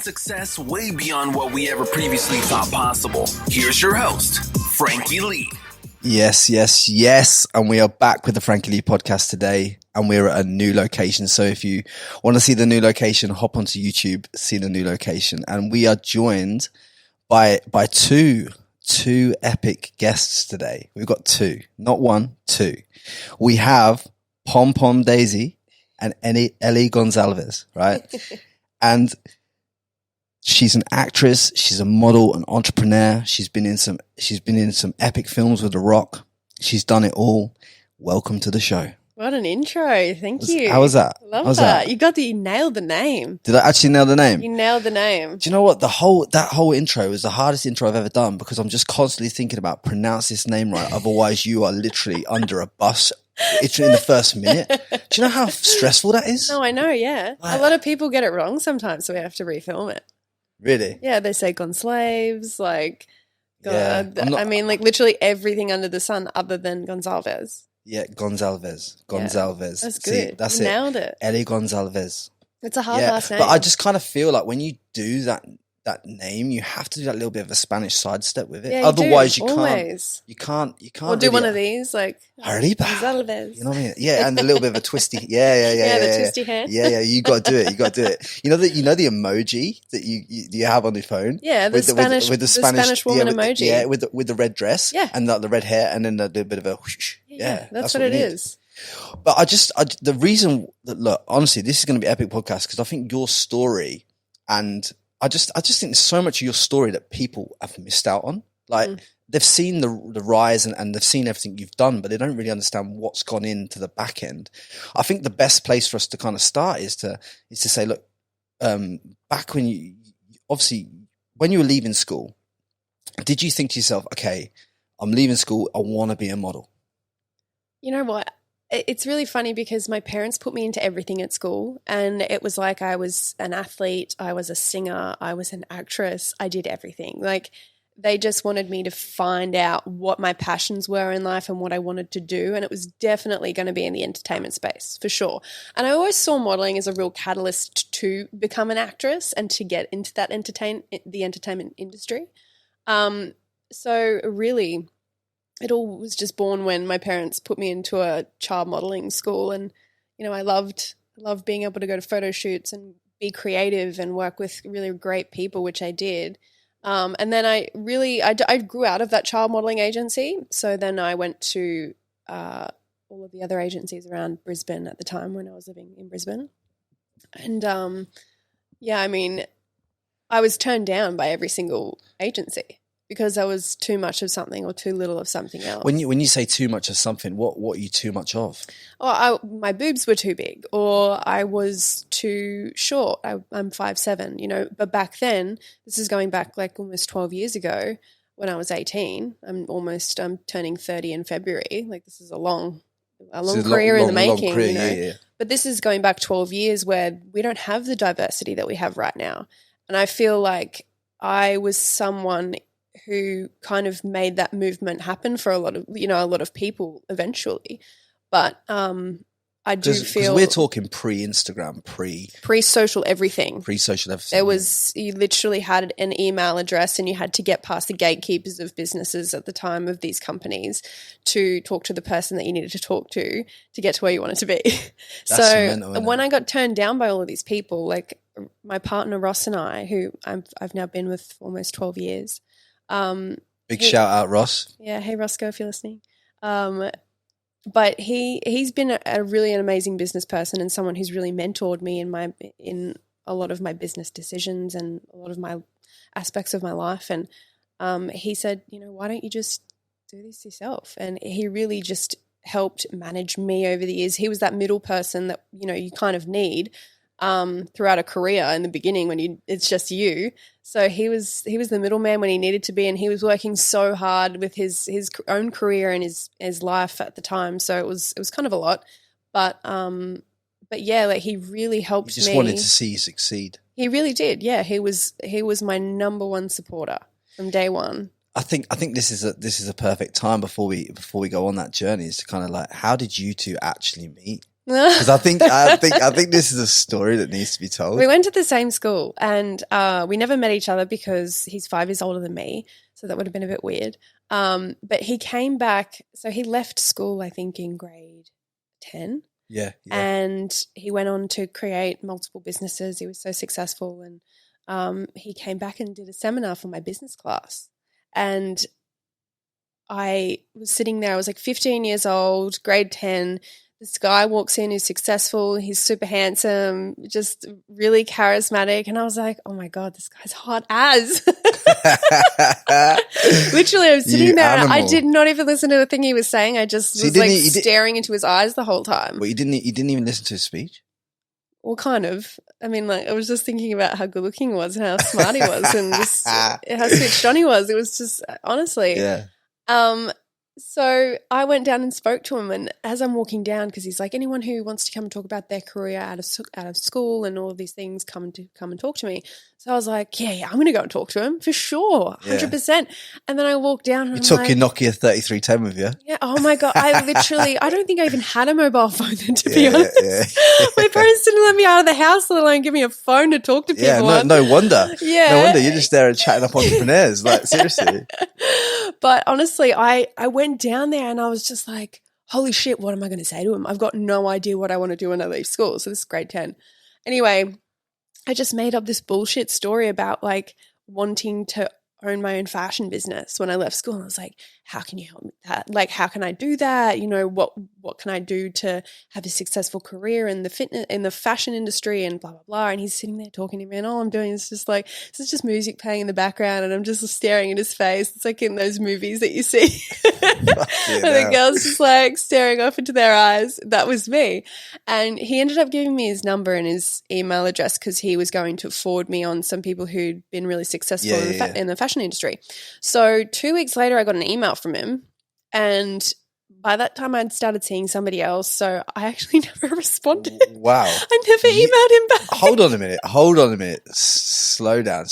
success way beyond what we ever previously thought possible. Here's your host, Frankie Lee. Yes. And we are back with the Frankie Lee Podcast today, and we're at a new location. So if you want to see the new location, hop onto YouTube, see the new location. And we are joined by two epic guests today. We've got two, not one, two. We have Pom Pom Daisy and Ellie Gonsalves, right? And she's an actress, she's a model, an entrepreneur. She's been in some epic films with The Rock. She's done it all. Welcome to the show. What an intro. Thank you. How was that? Love that. You nailed the name. Did I actually nail the name? You nailed the name. Do you know what? That whole intro was the hardest intro I've ever done, because I'm just constantly thinking about pronounce this name right. Otherwise you are literally under a bus. It's in the first minute. Do you know how stressful that is? No, I know, yeah. A lot of people get it wrong sometimes, so we have to refilm it. Really? Yeah, they say Gonsalves, like, Yeah, literally everything under the sun other than Gonsalves. Yeah, Gonsalves. Yeah, that's good. See, that's you nailed it. Ellie Gonsalves. It's a hard last name. But I just kind of feel like when you do that name, you have to do that little bit of a Spanish sidestep with it. Yeah, otherwise, you can't. Or do one of these, like Gonsalves. You know what I mean? Yeah, and a little bit of a twisty. Yeah, the twisty hand. Yeah. You got to do it. You know the emoji that you have on your phone. Yeah, the Spanish woman emoji. With the red dress. Yeah, and the red hair, and then the bit of a whoosh. Yeah, that's what it is. But the reason that, look, honestly, this is going to be an epic podcast because I think your story, and I just think there's so much of your story that people have missed out on. Like they've seen the rise and they've seen everything you've done, but they don't really understand what's gone into the back end. I think the best place for us to kind of start is to say, look, back when you were leaving school, did you think to yourself, okay, I'm leaving school, I want to be a model? You know what? It's really funny because my parents put me into everything at school, and it was like I was an athlete, I was a singer, I was an actress, I did everything. Like they just wanted me to find out what my passions were in life and what I wanted to do, and it was definitely going to be in the entertainment space for sure. And I always saw modeling as a real catalyst to become an actress and to get into that the entertainment industry. So really, it all was just born when my parents put me into a child modeling school, and I loved being able to go to photo shoots and be creative and work with really great people, which I did. And then I grew out of that child modeling agency. So then I went to all of the other agencies around Brisbane at the time when I was living in Brisbane. And I was turned down by every single agency, because I was too much of something or too little of something else. When you say too much of something, what are you too much of? My boobs were too big, or I was too short. I'm 5'7", But back then, this is going back like almost 12 years ago, when I was 18. I'm turning 30 in February. Like this is a long career in the making. Yeah. But this is going back 12 years where we don't have the diversity that we have right now, and I feel like I was someone who kind of made that movement happen for a lot of people eventually. But I do feel we're talking pre-Instagram, pre-social everything. Pre-social everything. You literally had an email address, and you had to get past the gatekeepers of businesses at the time of these companies to talk to the person that you needed to talk to get to where you wanted to be. So when I got turned down by all of these people, like my partner Ross and I, who I've now been with for almost 12 years. Big shout out, Ross. Yeah, hey Roscoe, if you're listening. But he's been an amazing business person, and someone who's really mentored me in a lot of my business decisions and a lot of my aspects of my life. And he said, why don't you just do this yourself? And he really just helped manage me over the years. He was that middle person that you kind of need throughout a career in the beginning when it's just you. So he was the middleman when he needed to be, and he was working so hard with his own career and his life at the time. So it was kind of a lot, but yeah, like he really helped me. He just wanted to see you succeed. He really did. Yeah, he was my number one supporter from day one. I think this is a perfect time before we go on that journey, is to kind of like, how did you two actually meet? Because I think this is a story that needs to be told. We went to the same school, and we never met each other because he's 5 years older than me, so that would have been a bit weird. But he came back, so he left school, I think, in grade 10. Yeah. And he went on to create multiple businesses. He was so successful, and he came back and did a seminar for my business class. And I was sitting there, I was like 15 years old, grade 10. This guy walks in, he's successful, he's super handsome, just really charismatic. And I was like, oh my God, this guy's hot as. Literally, I was sitting there and I did not even listen to the thing he was saying. I just was staring into his eyes the whole time. Well, you didn't even listen to his speech? Well, kind of. I mean, like, I was just thinking about how good looking he was and how smart he was and just how switched on he was. It was just, honestly. Yeah. So I went down and spoke to him, and as I'm walking down, because he's like, anyone who wants to come and talk about their career out of school and all of these things, come and talk to me. So I was like, yeah, I'm going to go and talk to him for sure, 100%. And then I walked down and you took your Nokia 3310 with you. Yeah. Oh my God. I don't think I even had a mobile phone then, to be honest. Yeah. My parents didn't let me out of the house, let alone give me a phone to talk to people. Yeah, no wonder. Yeah. No wonder. You're just there and chatting up entrepreneurs. Like, seriously. But honestly, I went down there and I was just like, holy shit, what am I going to say to him? I've got no idea what I want to do when I leave school. So this is grade 10. Anyway, I just made up this bullshit story about like wanting to own my own fashion business when I left school. And I was like, how can you help me with that? Like, how can I do that? You know, what can I do to have a successful career in the fitness, in the fashion industry and blah, blah, blah. And he's sitting there talking to me and all I'm doing is just like, this is just music playing in the background and I'm just staring at his face. It's like in those movies that you see. And the girl's just like staring off into their eyes. That was me. And he ended up giving me his number and his email address because he was going to forward me on some people who'd been really successful in the fashion industry. So 2 weeks later, I got an email from him, and by that time I'd started seeing somebody else, so I actually never responded. Wow. I never emailed him back. Hold on a minute. Slow down.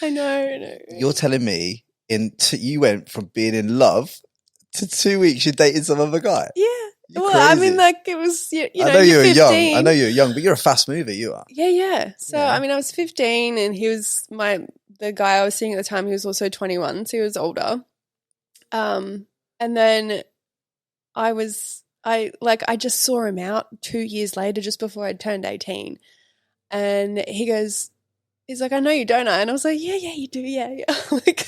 I know. You're telling me you went from being in love to 2 weeks you're dating some other guy? Yeah. You're well, crazy. I mean, like, it was, you know, I know you were 15. young. I know you were young, but you're a fast mover, you are. Yeah. So, I mean, I was 15 and he was the guy I was seeing at the time, he was also 21, so he was older. And then I just saw him out 2 years later, just before I'd turned 18. And he's like, I know you, don't I? And I was like, yeah, you do, yeah. Like,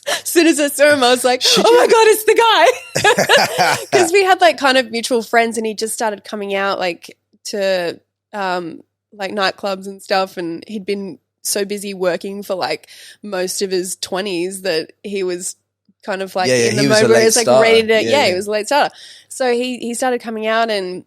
as soon as I saw him, I was like, oh my God, it's the guy. Because we had like kind of mutual friends and he just started coming out like to like nightclubs and stuff. And he'd been so busy working for like most of his 20s that he was kind of like in the mode where he was like ready to, he was a late starter. So he started coming out and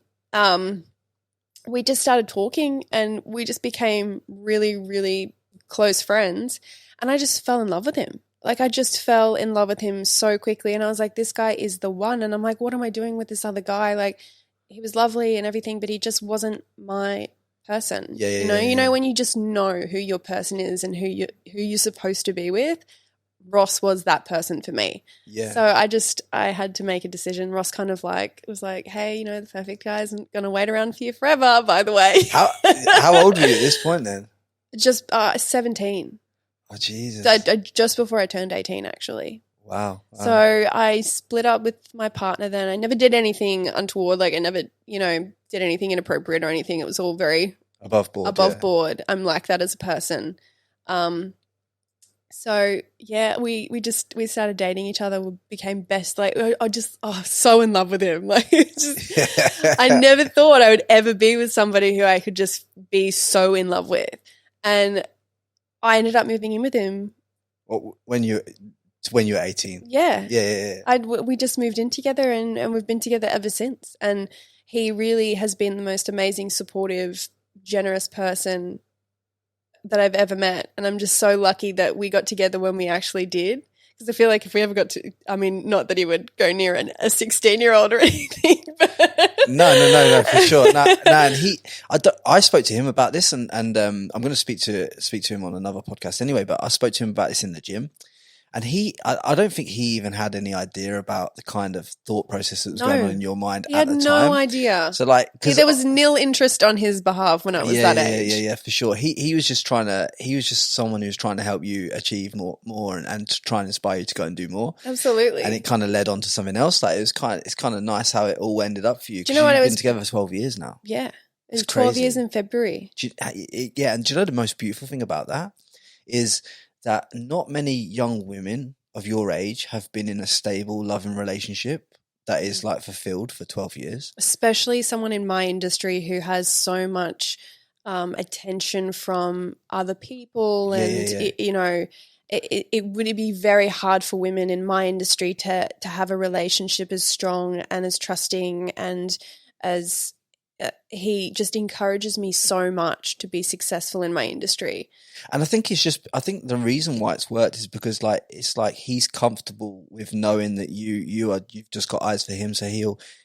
we just started talking and we just became really, really close friends. And I just fell in love with him. Like I just fell in love with him so quickly. And I was like, this guy is the one. And I'm like, what am I doing with this other guy? Like he was lovely and everything, but he just wasn't my person. You know, when you just know who your person is and who you're supposed to be with. Ross was that person for me. Yeah. So I had to make a decision. Ross kind of like was like, hey, you know, the perfect guy isn't going to wait around for you forever, by the way. How old were you at this point then? Just 17. Oh, Jesus. Just before I turned 18, actually. Wow. So I split up with my partner then. I never did anything untoward. Like I never, you know, did anything inappropriate or anything. It was all very above board. I'm like that as a person. So yeah, we started dating each other. We became best. Like so in love with him. Like I never thought I would ever be with somebody who I could just be so in love with. And I ended up moving in with him. When you were 18? Yeah. We just moved in together and we've been together ever since. And he really has been the most amazing, supportive, generous person that I've ever met. And I'm just so lucky that we got together when we actually did. Because I feel like if we ever got to, I mean, not that he would go near a 16-year-old or anything. But No, for sure. No, and I spoke to him about this, and I'm going to speak to him on another podcast anyway. But I spoke to him about this in the gym, And I don't think he even had any idea about the kind of thought process that was going on in your mind he at the had time. no idea. So like, there was nil interest on his behalf when I was that age. Yeah, for sure. He was just someone who was trying to help you achieve more and to try and inspire you to go and do more. Absolutely. And it kind of led on to something else. Like it's kind of nice how it all ended up for you. Do you know what you've been together for 12 years now. Yeah. It's 12 crazy. years in February. Yeah. And do you know the most beautiful thing about that is that not many young women of your age have been in a stable, loving relationship that is like fulfilled for 12 years. Especially someone in my industry who has so much attention from other people. It would be very hard for women in my industry to have a relationship as strong and as trusting and as he just encourages me so much to be successful in my industry. And I think the reason why it's worked is because it's like he's comfortable with knowing that you've just got eyes for him. So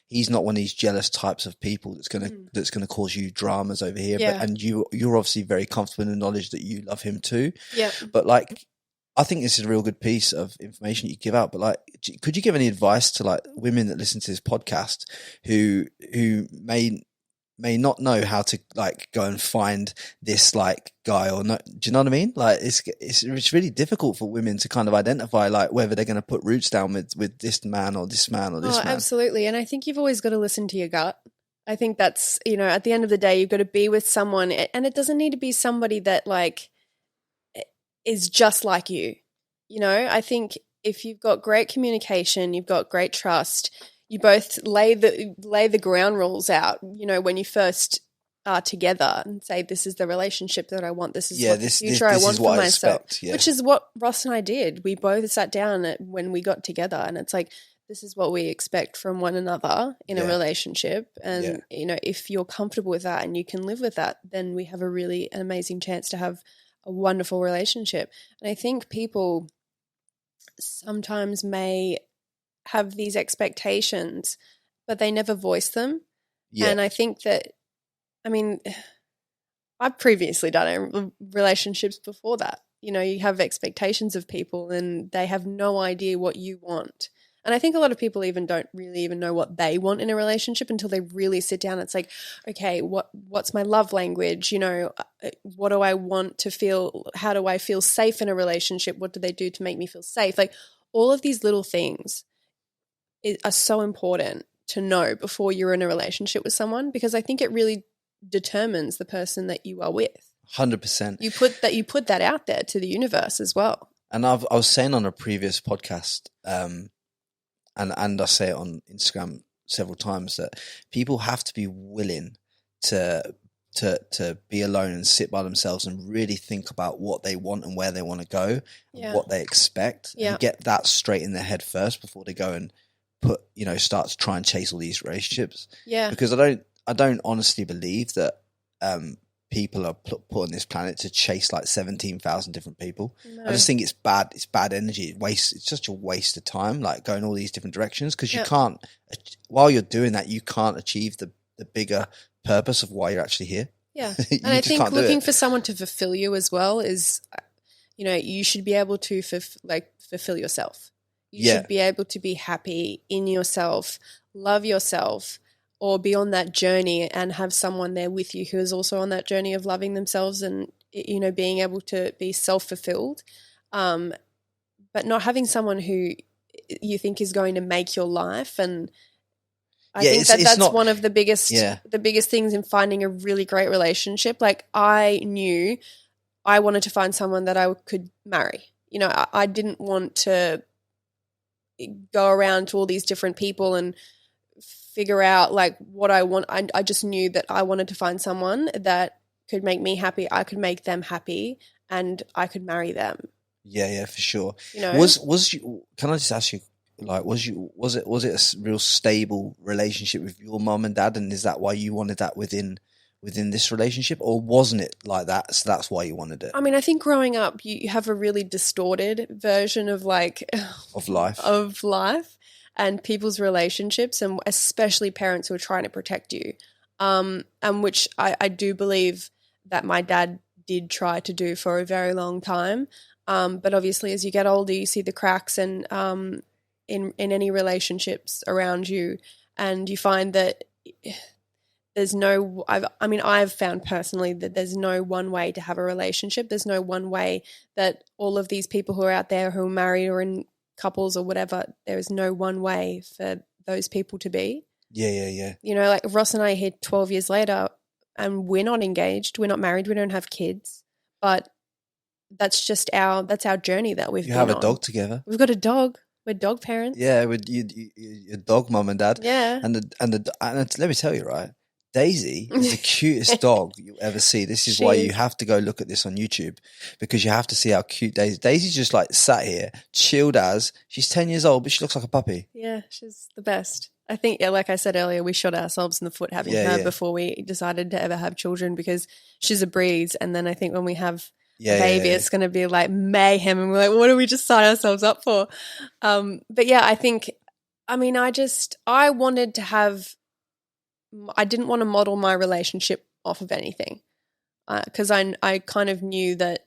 he's not one of these jealous types of people that's gonna cause you dramas over here. Yeah. And you're obviously very comfortable in the knowledge that you love him too. Yeah. But like, I think this is a real good piece of information you give out. But like, could you give any advice to like women that listen to this podcast who may not know how to like go and find this like guy or not? Do you know what I mean? Like it's really difficult for women to kind of identify like whether they're going to put roots down with this man or this man or this man. Absolutely. And I think you've always got to listen to your gut. I think that's, at the end of the day, you've got to be with someone, and it doesn't need to be somebody that like is just like you. I think if you've got great communication, you've got great trust, you both lay the ground rules out, when you first are together and say, this is the relationship that I want. This is the future I want for myself, which is what Ross and I did. We both sat down when we got together, and it's like, this is what we expect from one another in a relationship. And, if you're comfortable with that and you can live with that, then we have an amazing chance to have a wonderful relationship. And I think people sometimes may have these expectations, but they never voice them. Yeah. And I think that, I've previously done relationships before that. You have expectations of people and they have no idea what you want. And I think a lot of people don't really even know what they want in a relationship until they really sit down. It's like, okay, what's my love language? What do I want to feel? How do I feel safe in a relationship? What do they do to make me feel safe? Like all of these little things are so important to know before you're in a relationship with someone, because I think it really determines the person that you are with. 100%. You put that out there to the universe as well. And I was saying on a previous podcast, and I say it on Instagram several times, that people have to be willing to be alone and sit by themselves and really think about what they want and where they want to go, and what they expect, and get that straight in their head first before they go and start to try and chase all these relationships. Yeah. Because I don't honestly believe that people are put on this planet to chase like 17,000 different people. No. I just think it's bad. It's bad energy. It's just a waste of time, like going all these different directions, because you can't, while you're doing that, you can't achieve the bigger purpose of why you're actually here. Yeah. And I think looking for someone to fulfill you as well is, you should be able to fulfill yourself. You should be able to be happy in yourself, love yourself, or be on that journey and have someone there with you who is also on that journey of loving themselves and, being able to be self-fulfilled. But not having someone who you think is going to make your life. And I think that's not one of the biggest things in finding a really great relationship. Like I knew I wanted to find someone that I could marry. I didn't want to go around to all these different people and figure out like what I want. I just knew that I wanted to find someone that could make me happy, I could make them happy, and I could marry them. Yeah, for sure. Was you? Can I just ask you? Like, was it a real stable relationship with your mum and dad, and is that why you wanted that within this relationship, or wasn't it like that? So that's why you wanted it. I think growing up, you have a really distorted version of life and people's relationships, and especially parents who are trying to protect you. And which I do believe that my dad did try to do for a very long time. But obviously, as you get older, you see the cracks and in any relationships around you, and you find that there's no. I've found personally that there's no one way to have a relationship. There's no one way that all of these people who are out there who are married or in couples or whatever, there is no one way for those people to be. Yeah. You know, like Ross and I are here 12 years later, and we're not engaged, we're not married, we don't have kids, but that's just our journey that we've been on. You have a dog together. We've got a dog. We're dog parents. Yeah, with your dog mum and dad. Yeah. And let me tell you, right, Daisy is the cutest dog you'll ever see. This is why you have to go look at this on YouTube, because you have to see how cute Daisy's just like sat here, chilled as. She's 10 years old, but she looks like a puppy. Yeah, she's the best. I think, like I said earlier, we shot ourselves in the foot having her before we decided to ever have children, because she's a breeze. And then I think when we have a baby, it's going to be like mayhem. And we're like, what did we just sign ourselves up for? But yeah, I think, I wanted to have, I didn't want to model my relationship off of anything, because I kind of knew that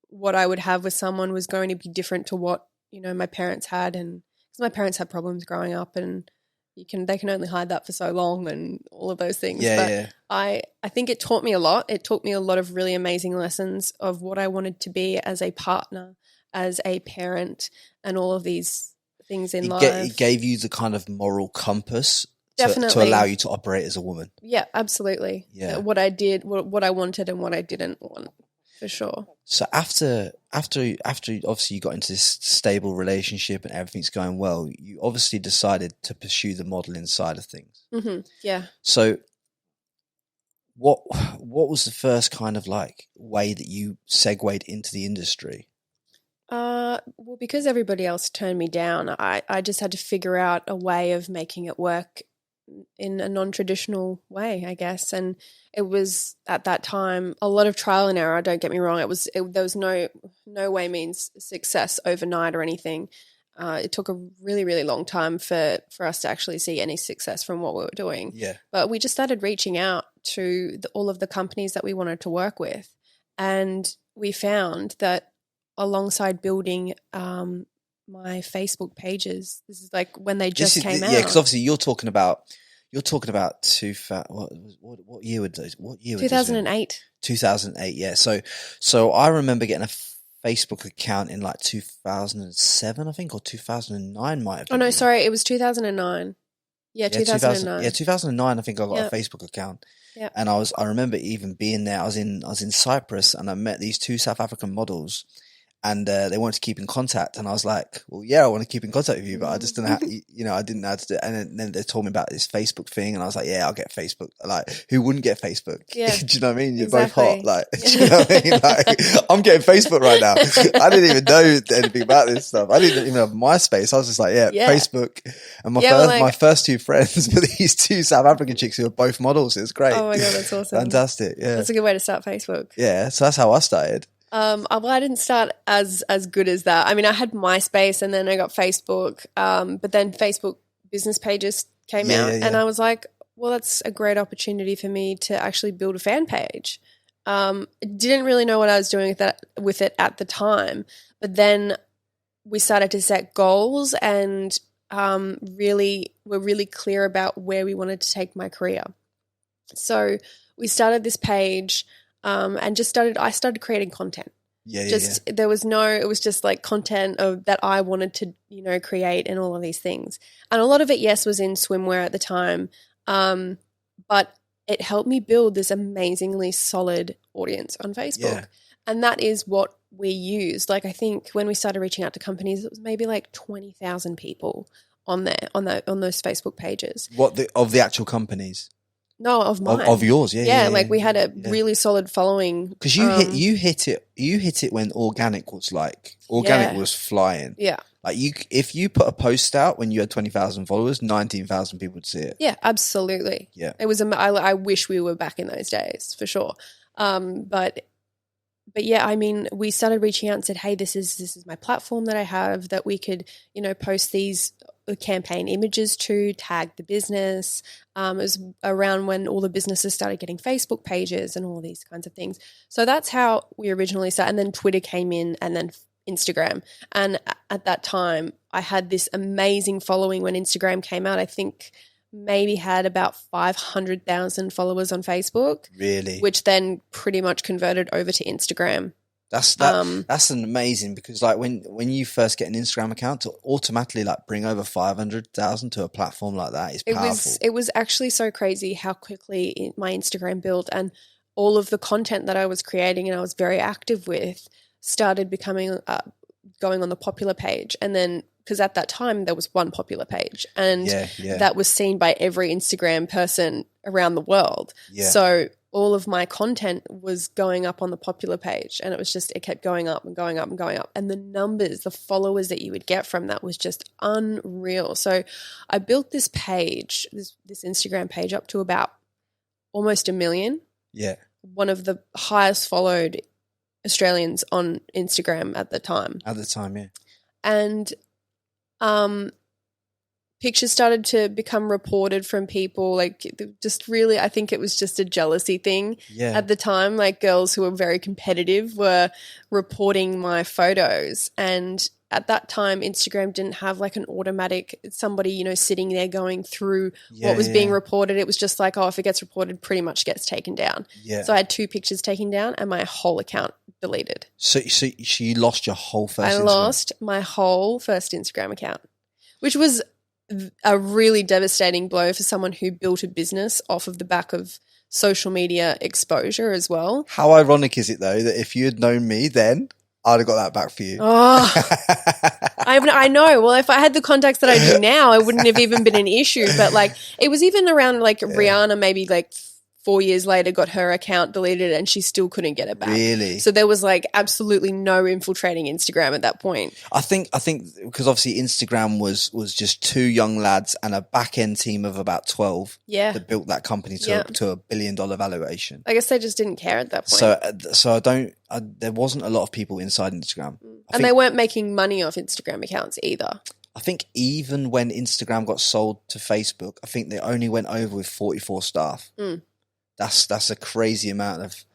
what I would have with someone was going to be different to what, you know, my parents had. And because my parents had problems growing up, and they can only hide that for so long and all of those things. I think it taught me a lot. It taught me a lot of really amazing lessons of what I wanted to be as a partner, as a parent, and all of these things in life. It gave you the kind of moral compass to allow you to operate as a woman. Yeah, absolutely. Yeah. What I did, what I wanted and what I didn't want, for sure. So after obviously you got into this stable relationship and everything's going well, you obviously decided to pursue the modeling side of things. Mm-hmm. Yeah. So what was the first kind of like way that you segued into the industry? Well, because everybody else turned me down, I just had to figure out a way of making it work in a non-traditional way, I guess. And it was at that time a lot of trial and error. Don't get me wrong. There was no way means success overnight or anything. It took a really, really long time for us to actually see any success from what we were doing. Yeah. But we just started reaching out to all of the companies that we wanted to work with. And we found that alongside building my Facebook pages, this is like when they just came out. Yeah, because obviously you're talking about what year would those? What year? 2008. 2008. Yeah. So I remember getting a Facebook account in like 2007, I think, or 2009 might have been. Oh no, sorry, it was 2009. Yeah, 2009. 2009. I think I got a Facebook account. Yeah. And I remember even being there. I was in Cyprus, and I met these two South African models. And they wanted to keep in contact, and I was like, "Well, yeah, I want to keep in contact with you, but I just didn't have, I didn't know how to do it." And then they told me about this Facebook thing, and I was like, "Yeah, I'll get Facebook." Like, who wouldn't get Facebook? Yeah. Do you know what I mean? You're both hot. Like, do you know what I mean? Like, I'm getting Facebook right now. I didn't even know anything about this stuff. I didn't even have MySpace. I was just like, Facebook. And my first two friends were these two South African chicks who were both models. It was great. Oh my God, that's awesome. Fantastic. Yeah. That's a good way to start Facebook. Yeah. So that's how I started. Well, I didn't start as good as that. I mean, I had MySpace and then I got Facebook, but then Facebook business pages came out and I was like, well, that's a great opportunity for me to actually build a fan page. Didn't really know what I was doing with it at the time, but then we started to set goals and were really clear about where we wanted to take my career. So we started this page. And I started creating content. It was just like content that I wanted to, create and all of these things. And a lot of it, yes, was in swimwear at the time. But it helped me build this amazingly solid audience on Facebook. Yeah. And that is what we used. Like, I think when we started reaching out to companies, it was maybe like 20,000 people on there, on those Facebook pages. Of the actual companies? No, of mine. Of yours, yeah. Like we had a really solid following. Because you hit it when organic was was flying. Yeah. Like if you put a post out when you had 20,000 followers, 19,000 people would see it. Yeah, absolutely. Yeah. It was. I wish we were back in those days for sure. But yeah, I mean, we started reaching out and said, hey, this is my platform that I have that we could, post these campaign images to tag the business. It was around when all the businesses started getting Facebook pages and all these kinds of things. So that's how we originally started. And then Twitter came in, and then Instagram. And at that time, I had this amazing following when Instagram came out. I think maybe had about 500,000 followers on Facebook. Really? Which then pretty much converted over to Instagram. That's an amazing, because like when you first get an Instagram account, to automatically like bring over 500,000 to a platform like that is powerful. It was actually so crazy how quickly my Instagram built, and all of the content that I was creating and I was very active with started becoming going on the popular page. And then because at that time there was one popular page, and that was seen by every Instagram person around the world. Yeah. So all of my content was going up on the popular page, and it kept going up and going up and going up. And the numbers, the followers that you would get from that was just unreal. So I built this page, this Instagram page, up to about almost 1 million. Yeah. One of the highest followed Australians on Instagram at the time. At the time, yeah. And pictures started to become reported from people, like just really, I think it was just a jealousy thing at the time. Like girls who were very competitive were reporting my photos. And at that time, Instagram didn't have like an automatic somebody, sitting there going through what was being reported. It was just like, if it gets reported, pretty much gets taken down. Yeah. So I had 2 pictures taken down and my whole account deleted. So you lost your whole first Instagram? I lost my whole first Instagram account, which was a really devastating blow for someone who built a business off of the back of social media exposure as well. How ironic is it though that if you had known me then, I'd have got that back for you. Oh, I know. Well, if I had the contacts that I do now, it wouldn't have even been an issue. But like, it was even around like Rihanna, maybe like 4 years later, got her account deleted and she still couldn't get it back. Really? So there was like absolutely no infiltrating Instagram at that point. I think because obviously Instagram was just 2 young lads and a back end team of about 12 that built that company to a $1 billion valuation. I guess they just didn't care at that point. So there wasn't a lot of people inside Instagram. And they weren't making money off Instagram accounts either. I think even when Instagram got sold to Facebook, I think they only went over with 44 staff. That's a crazy amount of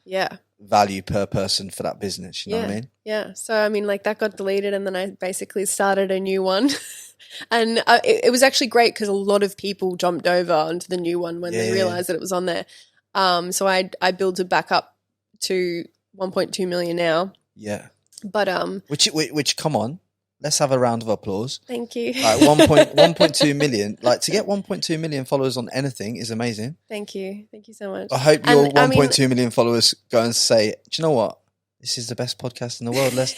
value per person for that business. You know what I mean? Yeah. So, I mean, like that got deleted and then I basically started a new one. And it was actually great because a lot of people jumped over onto the new one when they realized that it was on there. So I built it back up to 1.2 million now. Yeah. But which come on. Let's have a round of applause. Thank you. Like 1.2 million. Like to get 1.2 million followers on anything is amazing. Thank you. Thank you so much. I hope your 1.2 million followers go and say, do you know what? This is the best podcast in the world. Let's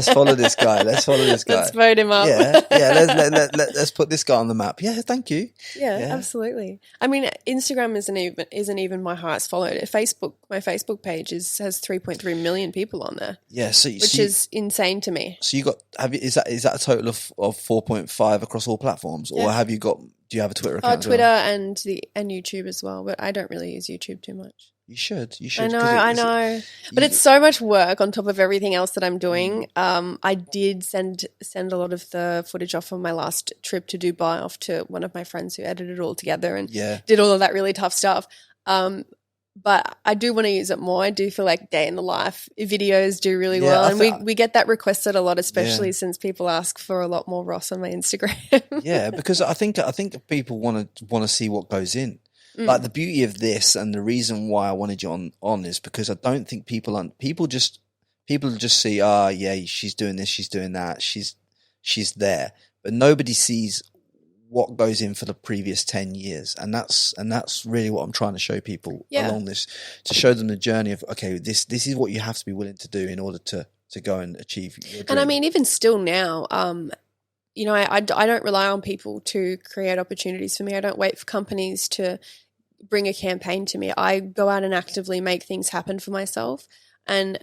follow this guy. Let's follow this guy. Let's vote him up. Let's put this guy on the map. Yeah, thank you. Yeah, absolutely. I mean, Instagram isn't even my highest followed. My Facebook page has 3.3 million people on there. Yeah, which is insane to me. So you got is that a total of 4.5 across all platforms, or do you have a Twitter account? Twitter and YouTube as well, but I don't really use YouTube too much. You should. I know. But it's so much work on top of everything else that I'm doing. I did send a lot of the footage off on my last trip to Dubai off to one of my friends who edited it all together and did all of that really tough stuff. But I do want to use it more. I do feel like day in the life videos do really well. And we get that requested a lot, especially since people ask for a lot more Ross on my Instagram. Yeah, because I think people want to see what goes in. Like the beauty of this and the reason why I wanted you on is because I don't think people just see, she's doing this, she's doing that, she's there, but nobody sees what goes in for the previous 10 years. And that's really what I'm trying to show people along this, to show them the journey of, okay, this is what you have to be willing to do in order to go and achieve your dream. And I mean, even still now, I don't rely on people to create opportunities for me. I don't wait for companies to bring a campaign to me. I go out and actively make things happen for myself. And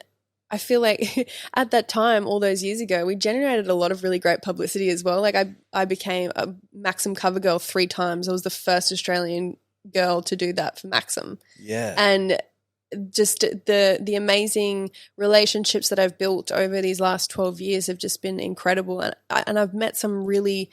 I feel like at that time, all those years ago, we generated a lot of really great publicity as well. Like I became a Maxim cover girl 3 times. I was the first Australian girl to do that for Maxim. Yeah. And just the amazing relationships that I've built over these last 12 years have just been incredible. And I've met some really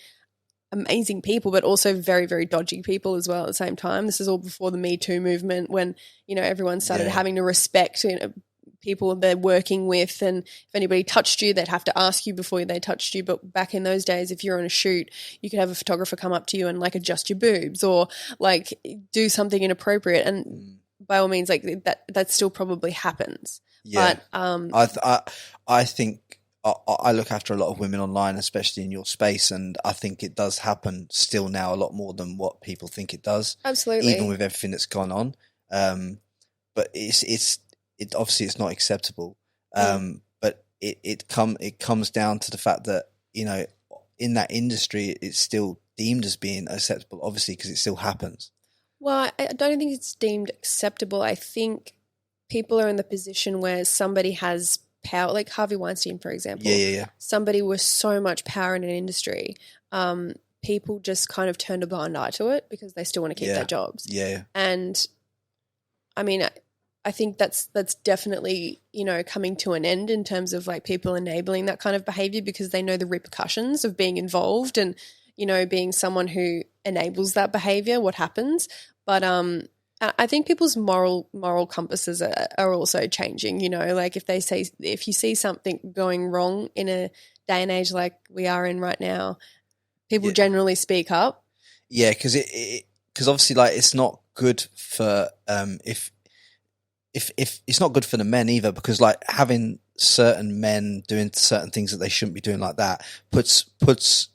amazing people, but also very, very dodgy people as well at the same time. This is all before the Me Too movement when, you know, everyone started having to respect, you know, people they're working with, and if anybody touched you, they'd have to ask you before they touched you. But back in those days, if you're on a shoot, you could have a photographer come up to you and like adjust your boobs or like do something inappropriate. And by all means, like that still probably happens. Yeah. But I think I look after a lot of women online, especially in your space, and I think it does happen still now a lot more than what people think it does. Absolutely. Even with everything that's gone on. But it's obviously it's not acceptable. But it comes down to the fact that, you know, in that industry, it's still deemed as being acceptable, obviously, because it still happens. Well, I don't think it's deemed acceptable. I think people are in the position where somebody has power, like Harvey Weinstein, for example. Yeah. Somebody with so much power in an industry, people just kind of turned a blind eye to it because they still want to keep their jobs. Yeah. And I mean, I think that's definitely, you know, coming to an end in terms of like people enabling that kind of behavior because they know the repercussions of being involved and, you know, being someone who enables that behavior, what happens. But I think people's moral compasses are also changing, you know, like if you see something going wrong in a day and age like we are in right now, people generally speak up. Yeah, because obviously, like, it's not good for if it's not good for the men either, because like having certain men doing certain things that they shouldn't be doing like that puts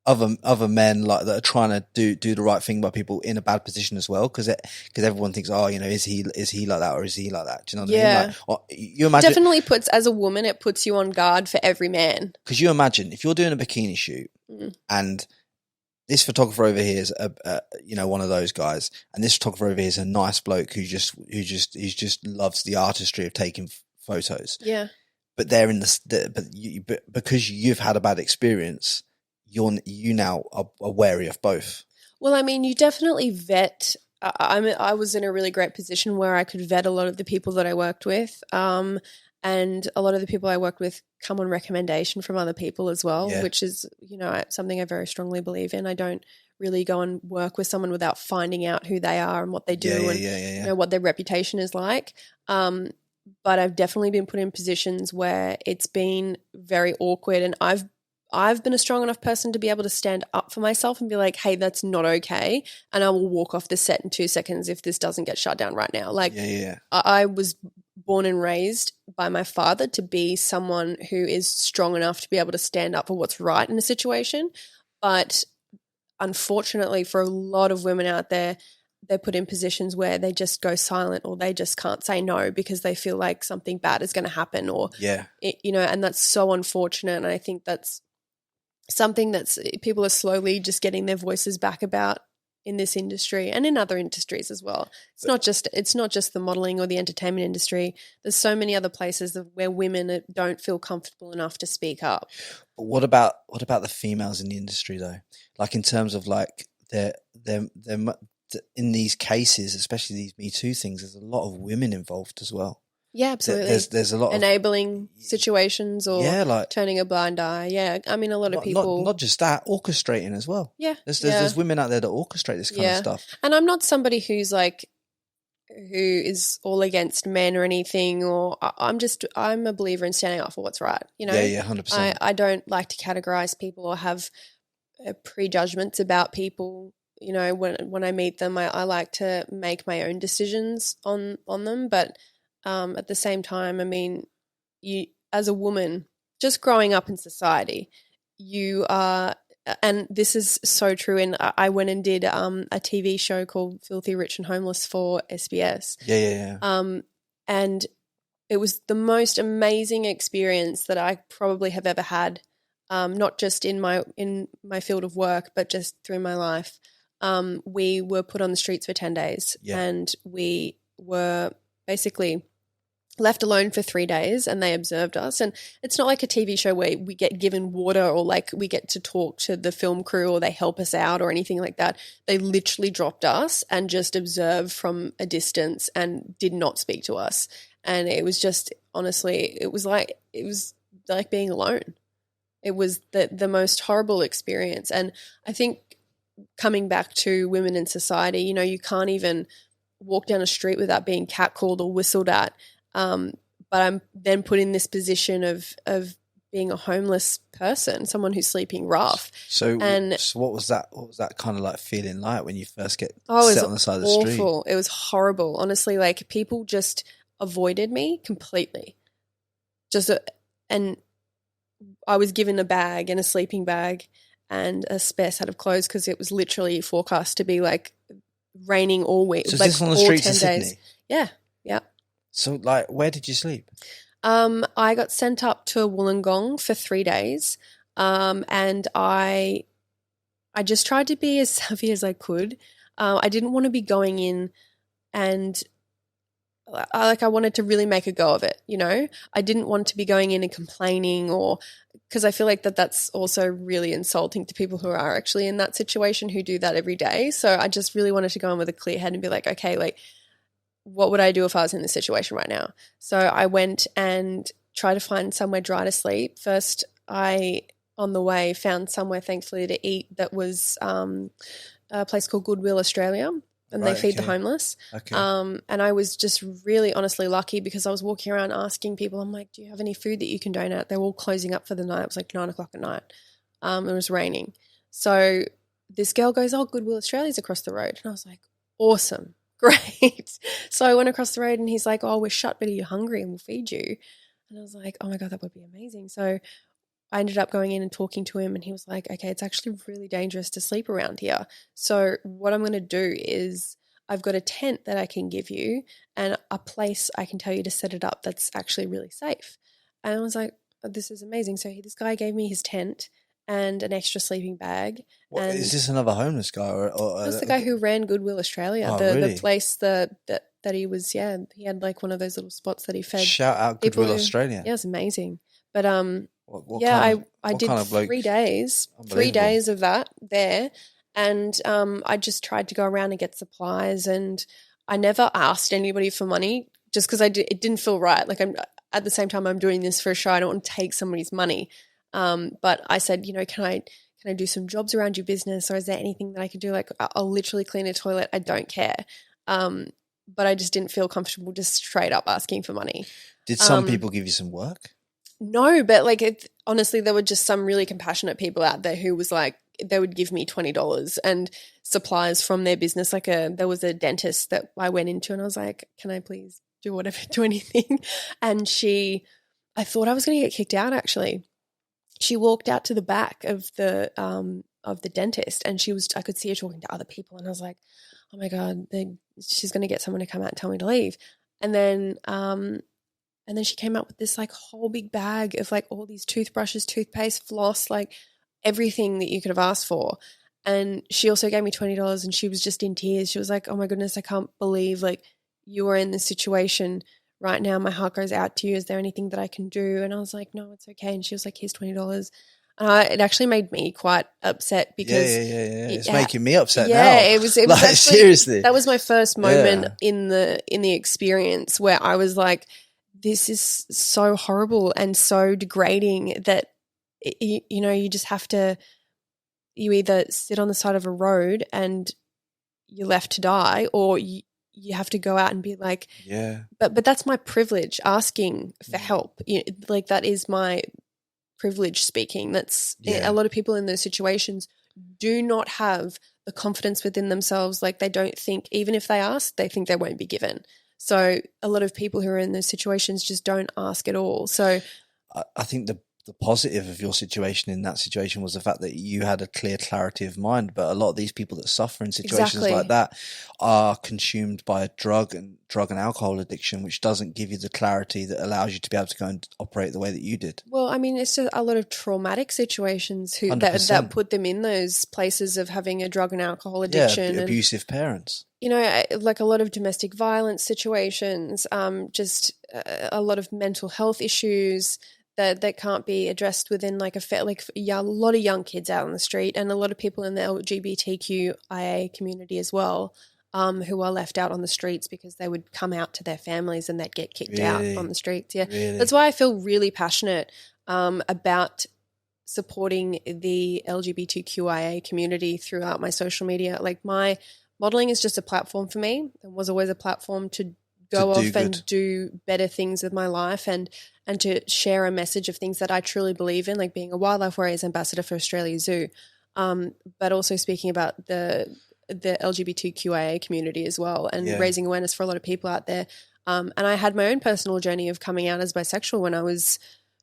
other men like that are trying to do the right thing by people in a bad position as well, because everyone thinks, oh, you know, is he like that or is he like that? Do you know what I mean? Like, you imagine, definitely puts, as a woman, it puts you on guard for every man. Because you imagine if you're doing a bikini shoot and this photographer over here is you know, one of those guys, and this photographer over here is a nice bloke who just loves the artistry of taking photos. Yeah. But they're in but because you've had a bad experience, you now are wary of both. Well, I mean, you definitely vet. I was in a really great position where I could vet a lot of the people that I worked with, and a lot of the people I worked with come on recommendation from other people as well, which is, you know, something I very strongly believe in. I don't really go and work with someone without finding out who they are and what they do you know, what their reputation is like. But I've definitely been put in positions where it's been very awkward, and I've been a strong enough person to be able to stand up for myself and be like, hey, that's not okay. And I will walk off the set in 2 seconds if this doesn't get shut down right now. Like, I was born and raised by my father to be someone who is strong enough to be able to stand up for what's right in a situation. But unfortunately for a lot of women out there, they're put in positions where they just go silent or they just can't say no because they feel like something bad is going to happen or, you know, and that's so unfortunate. And I think that's something that's people are slowly just getting their voices back about in this industry and in other industries as well. It's not just the modeling or the entertainment industry. There's so many other places where women don't feel comfortable enough to speak up. But what about the females in the industry though? Like in terms of like they're in these cases, especially these Me Too things, there's a lot of women involved as well. Yeah, absolutely. There's a lot enabling situations or like turning a blind eye. Yeah, I mean, a lot of people. Not just that, orchestrating as well. Yeah, there's women out there that orchestrate this kind of stuff. And I'm not somebody who is all against men or anything. Or I'm a believer in standing up for what's right. You know, 100%. I don't like to categorize people or have prejudgments about people. You know, when I meet them, I like to make my own decisions on them, but. At the same time, I mean, you as a woman, just growing up in society, you are, and this is so true. And I went and did a TV show called Filthy Rich and Homeless for SBS. And it was the most amazing experience that I probably have ever had, not just in my field of work, but just through my life. We were put on the streets for 10 days, and we were basically left alone for 3 days, and they observed us. And it's not like a TV show where we get given water or like we get to talk to the film crew or they help us out or anything like that. They literally dropped us and just observed from a distance and did not speak to us. And it was just, honestly, it was like being alone. It was the most horrible experience. And I think coming back to women in society, you know, you can't even walk down a street without being catcalled or whistled at. But I'm then put in this position of being a homeless person, someone who's sleeping rough. So what was that? What was that kind of like feeling like when you first get set on the side of the street? Awful. It was horrible. Honestly, like people just avoided me completely. And I was given a bag and a sleeping bag and a spare set of clothes because it was literally forecast to be like raining all week. So is like this on the streets of Sydney? Yeah. So like, where did you sleep? I got sent up to Wollongong for 3 days, and I just tried to be as savvy as I could. I didn't want to be going in and I wanted to really make a go of it, you know. I didn't want to be going in and complaining, or because I feel like that's also really insulting to people who are actually in that situation, who do that every day. So I just really wanted to go in with a clear head and be like, okay, like what would I do if I was in this situation right now? So I went and tried to find somewhere dry to sleep. First, I, on the way, found somewhere thankfully to eat that was a place called Goodwill Australia. And they feed the homeless. Okay. And I was just really honestly lucky because I was walking around asking people, I'm like, do you have any food that you can donate? They're all closing up for the night. It was like 9 o'clock at night. It was raining. So this girl goes, oh, Goodwill Australia's across the road. And I was like, awesome, great. So I went across the road and he's like, oh, we're shut, but are you hungry and we'll feed you? And I was like, oh my God, that would be amazing. So I ended up going in and talking to him and he was like, okay, it's actually really dangerous to sleep around here. So what I'm going to do is I've got a tent that I can give you and a place I can tell you to set it up that's actually really safe. And I was like, oh, this is amazing. So this guy gave me his tent and an extra sleeping bag. What, and is this another homeless guy? Or that's the guy who ran Goodwill Australia, really? the place that he was, he had like one of those little spots that he fed. Shout out Goodwill Australia. Yeah, it's amazing. But I did kind of 3 days, 3 days of that there. And I just tried to go around and get supplies, and I never asked anybody for money just because it didn't feel right. Like at the same time I'm doing this for a show. I don't want to take somebody's money. But I said, you know, can I do some jobs around your business, or is there anything that I could do? Like I'll literally clean a toilet. I don't care. But I just didn't feel comfortable just straight up asking for money. Did some people give you some work? No, but like honestly, there were just some really compassionate people out there who was like, they would give me $20 and supplies from their business. Like there was a dentist that I went into and I was like, can I please do anything? And I thought I was going to get kicked out actually. She walked out to the back of the dentist and I could see her talking to other people and I was like, oh my God, she's going to get someone to come out and tell me to leave. And then she came up with this like whole big bag of like all these toothbrushes, toothpaste, floss, like everything that you could have asked for. And she also gave me $20 and she was just in tears. She was like, oh my goodness, I can't believe like you are in this situation right now. My heart goes out to you. Is there anything that I can do? And I was like, no, it's okay. And she was like, here's $20. It actually made me quite upset because it's making me upset now. Yeah, it was like, actually, seriously. That was my first moment in the experience where I was like, this is so horrible and so degrading that you know, you just have to, you either sit on the side of a road and you're left to die, or you have to go out and be like, but that's my privilege, asking for help. Like that is my privilege speaking. That's a lot of people in those situations do not have the confidence within themselves. Like they don't think, even if they ask, they think they won't be given. So a lot of people who are in those situations just don't ask at all. So I think the positive of your situation in that situation was the fact that you had a clear clarity of mind. But a lot of these people that suffer in situations like that are consumed by a drug and alcohol addiction, which doesn't give you the clarity that allows you to be able to go and operate the way that you did. Well, I mean, it's just a lot of traumatic situations that put them in those places of having a drug and alcohol addiction. Yeah, abusive parents. You know, like a lot of domestic violence situations, just a lot of mental health issues that can't be addressed within like a lot of young kids out on the street, and a lot of people in the LGBTQIA community as well, who are left out on the streets because they would come out to their families and they'd get kicked out on the streets. Yeah, That's why I feel really passionate about supporting the LGBTQIA community throughout my social media. Like my modeling is just a platform for me. It was always a platform to go off and do better things with my life and to share a message of things that I truly believe in, like being a Wildlife Warriors Ambassador for Australia Zoo, but also speaking about the LGBTQIA community as well and raising awareness for a lot of people out there. And I had my own personal journey of coming out as bisexual when I was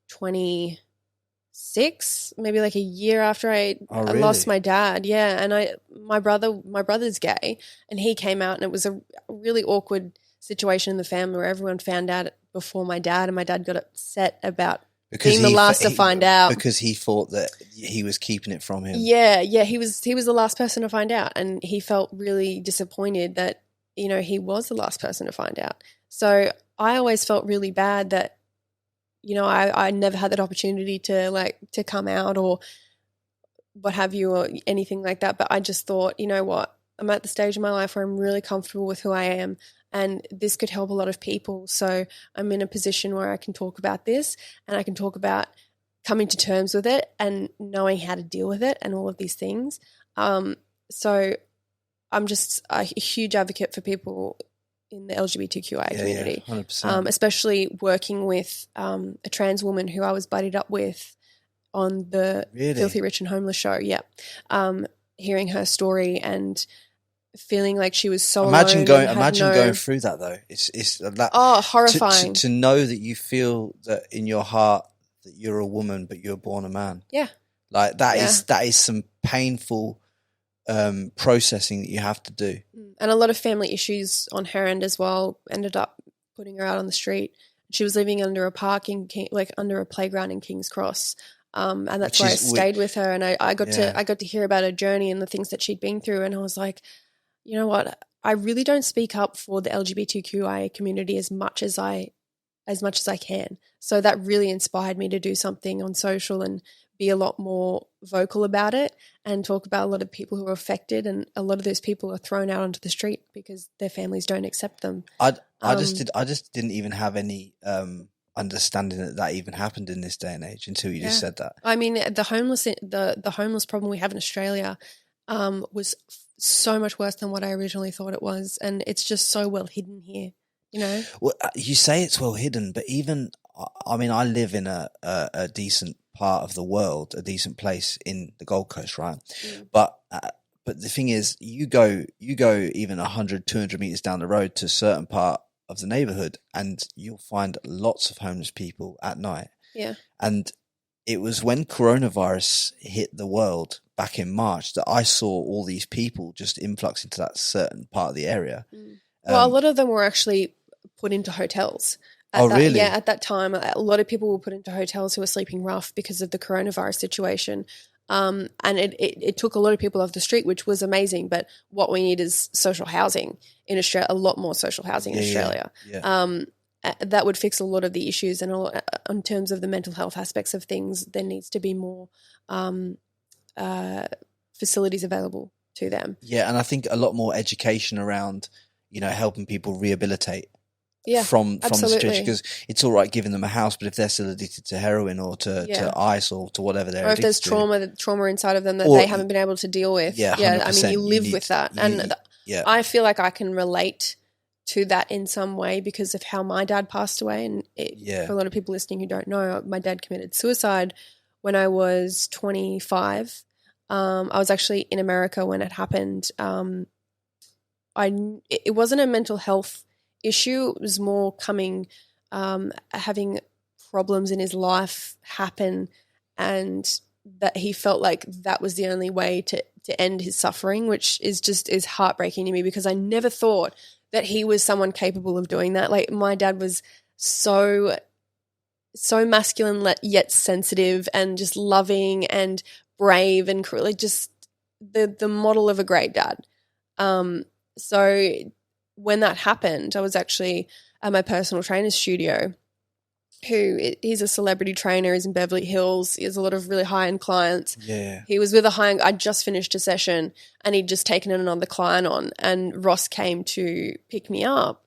26, maybe like a year after I lost my dad. Yeah. And my brother's gay, and he came out, and it was a really awkward situation in the family where everyone found out before my dad, and my dad got upset about being the last to find out because he thought that he was keeping it from him. Yeah. He was the last person to find out, and he felt really disappointed that, you know, he was the last person to find out. So I always felt really bad that, you know, I never had that opportunity to come out or what have you or anything like that. But I just thought, you know what, I'm at the stage in my life where I'm really comfortable with who I am, and this could help a lot of people. So I'm in a position where I can talk about this, and I can talk about coming to terms with it and knowing how to deal with it and all of these things. So I'm just a huge advocate for people in the LGBTQI community, 100%. Especially working with a trans woman who I was buddied up with on the Filthy Rich and Homeless show. Yeah. Hearing her story and feeling like she was so imagine alone. Going through that though. It's that, horrifying to know that you feel that in your heart that you're a woman but you're born a man. Yeah. Like that is some painful processing that you have to do. And a lot of family issues on her end as well ended up putting her out on the street. She was living under a under a playground in King's Cross. And that's where I stayed with her, and I got to hear about her journey and the things that she'd been through, and I was like, you know what? I really don't speak up for the LGBTQIA community as much as I can. So that really inspired me to do something on social and be a lot more vocal about it and talk about a lot of people who are affected, and a lot of those people are thrown out onto the street because their families don't accept them. I just didn't even have any understanding that even happened in this day and age until you just said that. I mean, the homeless problem we have in Australia was so much worse than what I originally thought it was, and it's just so well hidden here, you know. Well, you say it's well hidden, but even I mean, I live in a decent part of the world, a decent place in the Gold Coast, right? But the thing is, you go even 100, 200 meters down the road to a certain part of the neighborhood, and you'll find lots of homeless people at night. Yeah. And it was when coronavirus hit the world back in March that I saw all these people just influx into that certain part of the area. Well, a lot of them were actually put into hotels. Really? Yeah, at that time, a lot of people were put into hotels who were sleeping rough because of the coronavirus situation. And it took a lot of people off the street, which was amazing. But what we need is social housing in Australia, a lot more social housing in Australia. Yeah. That would fix a lot of the issues, and in terms of the mental health aspects of things, there needs to be more facilities available to them. Yeah, and I think a lot more education around, you know, helping people rehabilitate. From the situation, because it's all right giving them a house, but if they're still addicted to heroin or to ice or to whatever they're addicted to, or if there's trauma inside of them that they haven't been able to deal with, I mean, you live with that, I feel like I can relate to that in some way because of how my dad passed away, and for a lot of people listening who don't know, my dad committed suicide when I was 25. I was actually in America when it happened. It wasn't a mental health issue. It was more having problems in his life happen, and that he felt like that was the only way to end his suffering, which is heartbreaking to me because I never thought that he was someone capable of doing that. Like, my dad was so masculine yet sensitive and just loving and brave and like just the model of a great dad. So when that happened, I was actually at my personal trainer's studio, he's a celebrity trainer, he's in Beverly Hills, he has a lot of really high-end clients. Yeah. He was with I just finished a session and he'd just taken another client on, and Ross came to pick me up,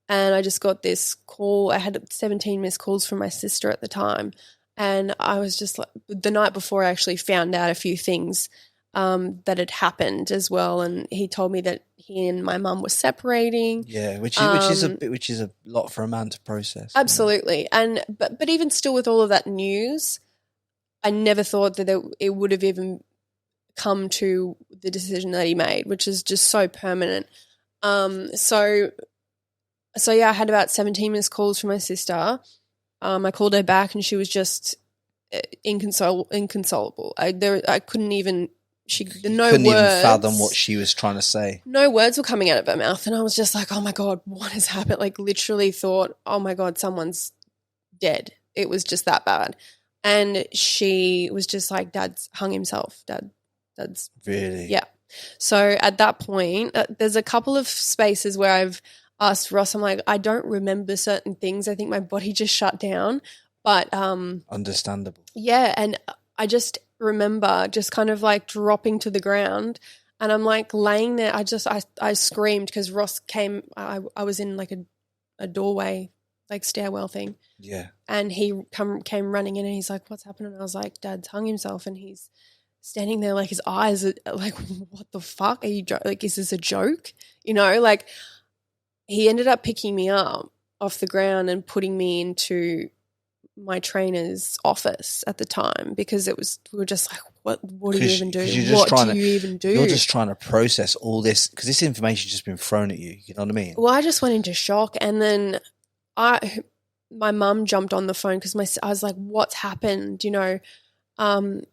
and I just got this call. I had 17 missed calls from my sister at the time, And I was just like, the night before I actually found out a few things that had happened as well. And he told me that he and my mum were separating. Yeah, which is a lot for a man to process. Absolutely. And but even still with all of that news, I never thought that it would have even come to the decision that he made, which is just so permanent. So yeah, I had about 17 missed calls from my sister. I called her back and she was just inconsolable. I couldn't even. She couldn't even fathom what she was trying to say. No words were coming out of her mouth, and I was just like, "Oh my God, what has happened?" Like literally thought, "Oh my God, someone's dead." It was just that bad, and she was just like, "Dad's hung himself. Dad's really." Yeah. So at that point, there's a couple of spaces where I've asked Ross. I'm like, I don't remember certain things. I think my body just shut down. But understandable. Yeah, and I just remember just kind of like dropping to the ground, and I'm like laying there. I screamed because Ross came. I was in like a doorway, like stairwell thing. Yeah. And he came running in, and he's like, "What's happening?" And I was like, "Dad's hung himself," and he's standing there like his eyes are like, "What the fuck? Are you like? Is this a joke?" You know, like he ended up picking me up off the ground and putting me into my trainer's office at the time because we were just like, what do you even do? What do you even do? You're just trying to process all this because this information's just been thrown at you. You know what I mean? Well, I just went into shock, and then my mum jumped on the phone because I was like, what's happened? You know, and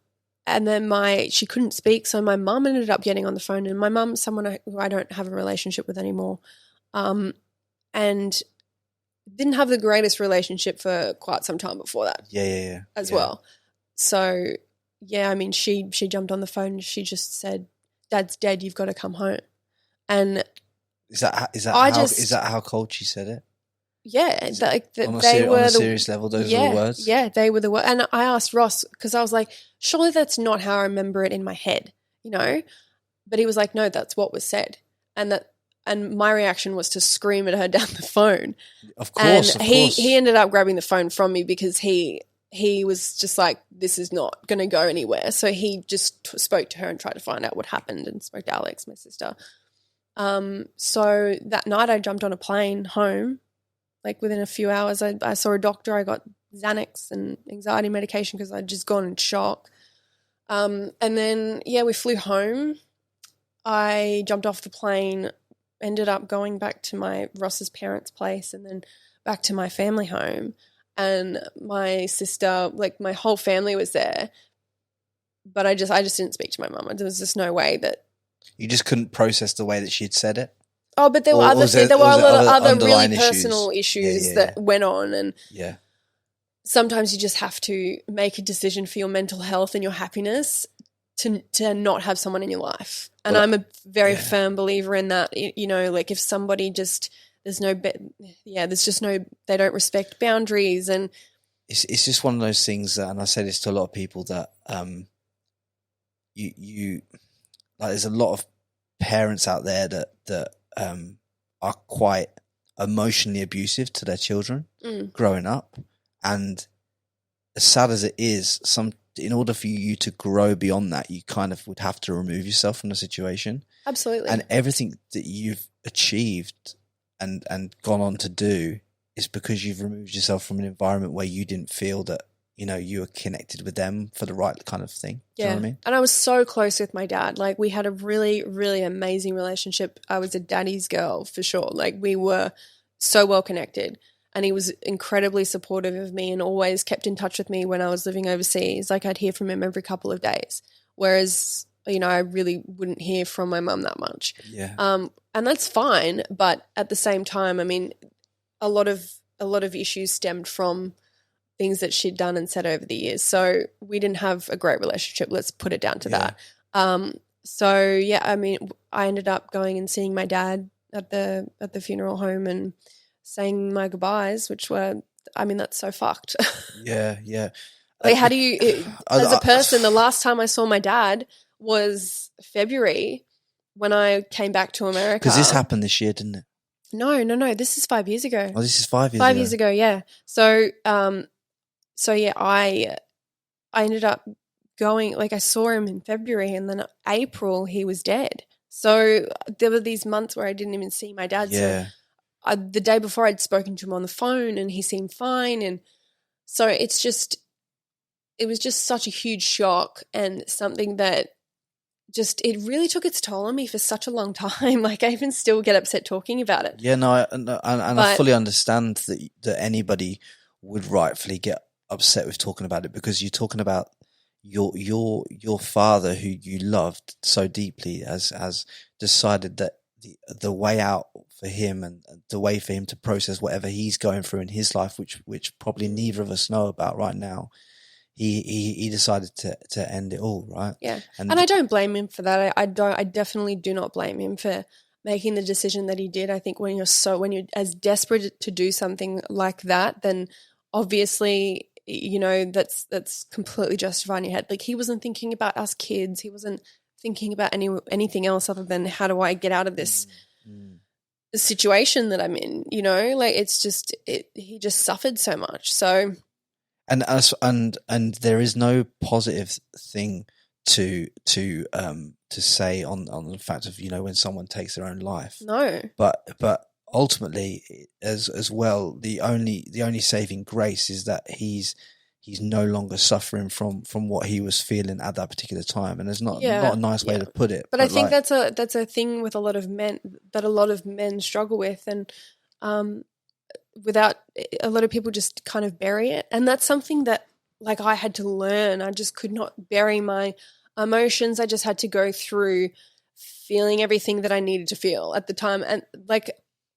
then she couldn't speak, so my mum ended up getting on the phone, and my mum's someone who I don't have a relationship with anymore, and didn't have the greatest relationship for quite some time before that. Yeah. As well. So, yeah, I mean, she jumped on the phone and she just said, "Dad's dead, you've got to come home." And is that how cold she said it? Yeah, on a serious level, those were the words? Yeah, they were the words. And I asked Ross because I was like, surely that's not how I remember it in my head, you know? But he was like, no, that's what was said. And my reaction was to scream at her down the phone. Of course, and he ended up grabbing the phone from me because he was just like, this is not going to go anywhere. So he just spoke to her and tried to find out what happened and spoke to Alex, my sister. So that night I jumped on a plane home. Like within a few hours, I saw a doctor. I got Xanax and anxiety medication because I'd just gone in shock. And then, we flew home. I jumped off the plane, ended up going back to Ross's parents' place and then back to my family home. And my sister, like my whole family was there. But I just didn't speak to my mum. There was just no way that. You just couldn't process the way that she'd said it? Oh, but there were a lot of other really personal issues that went on, and sometimes you just have to make a decision for your mental health and your happiness to not have someone in your life. And I'm a very firm believer in that. You know, like if somebody just there's just no, they don't respect boundaries, and it's just one of those things that, and I say this to a lot of people that you like, there's a lot of parents out there that are quite emotionally abusive to their children growing up, and as sad as it is, in order for you to grow beyond that, you kind of would have to remove yourself from the situation. Absolutely. And everything that you've achieved and gone on to do is because you've removed yourself from an environment where you didn't feel that, you know, you were connected with them for the right kind of thing. Do you know what I mean? And I was so close with my dad. Like we had a really, really amazing relationship. I was a daddy's girl for sure. Like we were so well connected, and he was incredibly supportive of me and always kept in touch with me when I was living overseas. Like I'd hear from him every couple of days, whereas, you know, I really wouldn't hear from my mum that much. Yeah. And that's fine. But at the same time, I mean, a lot of issues stemmed from things that she'd done and said over the years. So we didn't have a great relationship. Let's put it down to that. So yeah, I mean, I ended up going and seeing my dad at the funeral home and saying my goodbyes, which were, I mean, that's so fucked. Yeah. Like, how do you, as a person, the last time I saw my dad was February when I came back to America. Because this happened this year, didn't it? No. This is 5 years ago. Oh, this is 5 years ago. 5 years ago, yeah. So so yeah, I ended up going, like I saw him in February, and then April he was dead. So there were these months where I didn't even see my dad. Yeah. So the day before I'd spoken to him on the phone and he seemed fine. And so it was just such a huge shock, and something that it really took its toll on me for such a long time. Like I even still get upset talking about it. Yeah, no, I fully understand that anybody would rightfully get upset with talking about it, because you're talking about your father, who you loved so deeply, has decided that the way out for him, and the way for him to process whatever he's going through in his life, which probably neither of us know about right now, he decided to end it all, right? Yeah. And I don't blame him for that. I definitely do not blame him for making the decision that he did. I think when you're as desperate to do something like that, then obviously, you know, that's completely justified in your head. Like he wasn't thinking about us kids. He wasn't thinking about anything else other than how do I get out of this situation that I'm in, you know? Like it's just he just suffered so much. So And there is no positive thing to say on the fact of, you know, when someone takes their own life. No. But ultimately, as well, the only saving grace is that he's no longer suffering from what he was feeling at that particular time, and it's not a nice way to put it. But I think that's a thing with a lot of men, that a lot of men struggle with, and without a lot of people just kind of bury it. And that's something that like I had to learn. I just could not bury my emotions. I just had to go through feeling everything that I needed to feel at the time. And like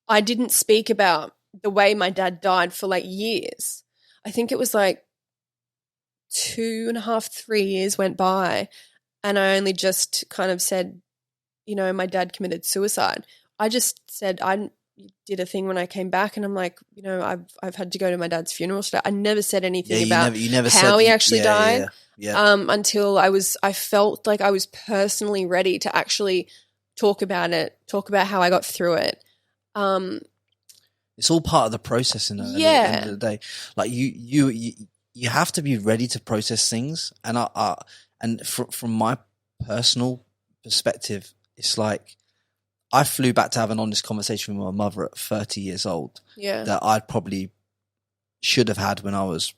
I didn't speak about the way my dad died for like years. I think it was like 2.5, 3 years went by, and I only just kind of said, you know, my dad committed suicide. I just said I did a thing when I came back, and I'm like, you know, I've had to go to my dad's funeral today. I never said anything about how he actually died until I felt like I was personally ready to actually talk about it, talk about how I got through it. It's all part of the process, at the end of the day. Like you have to be ready to process things, and from my personal perspective, it's like I flew back to have an honest conversation with my mother at 30 years old that I'd probably should have had when I was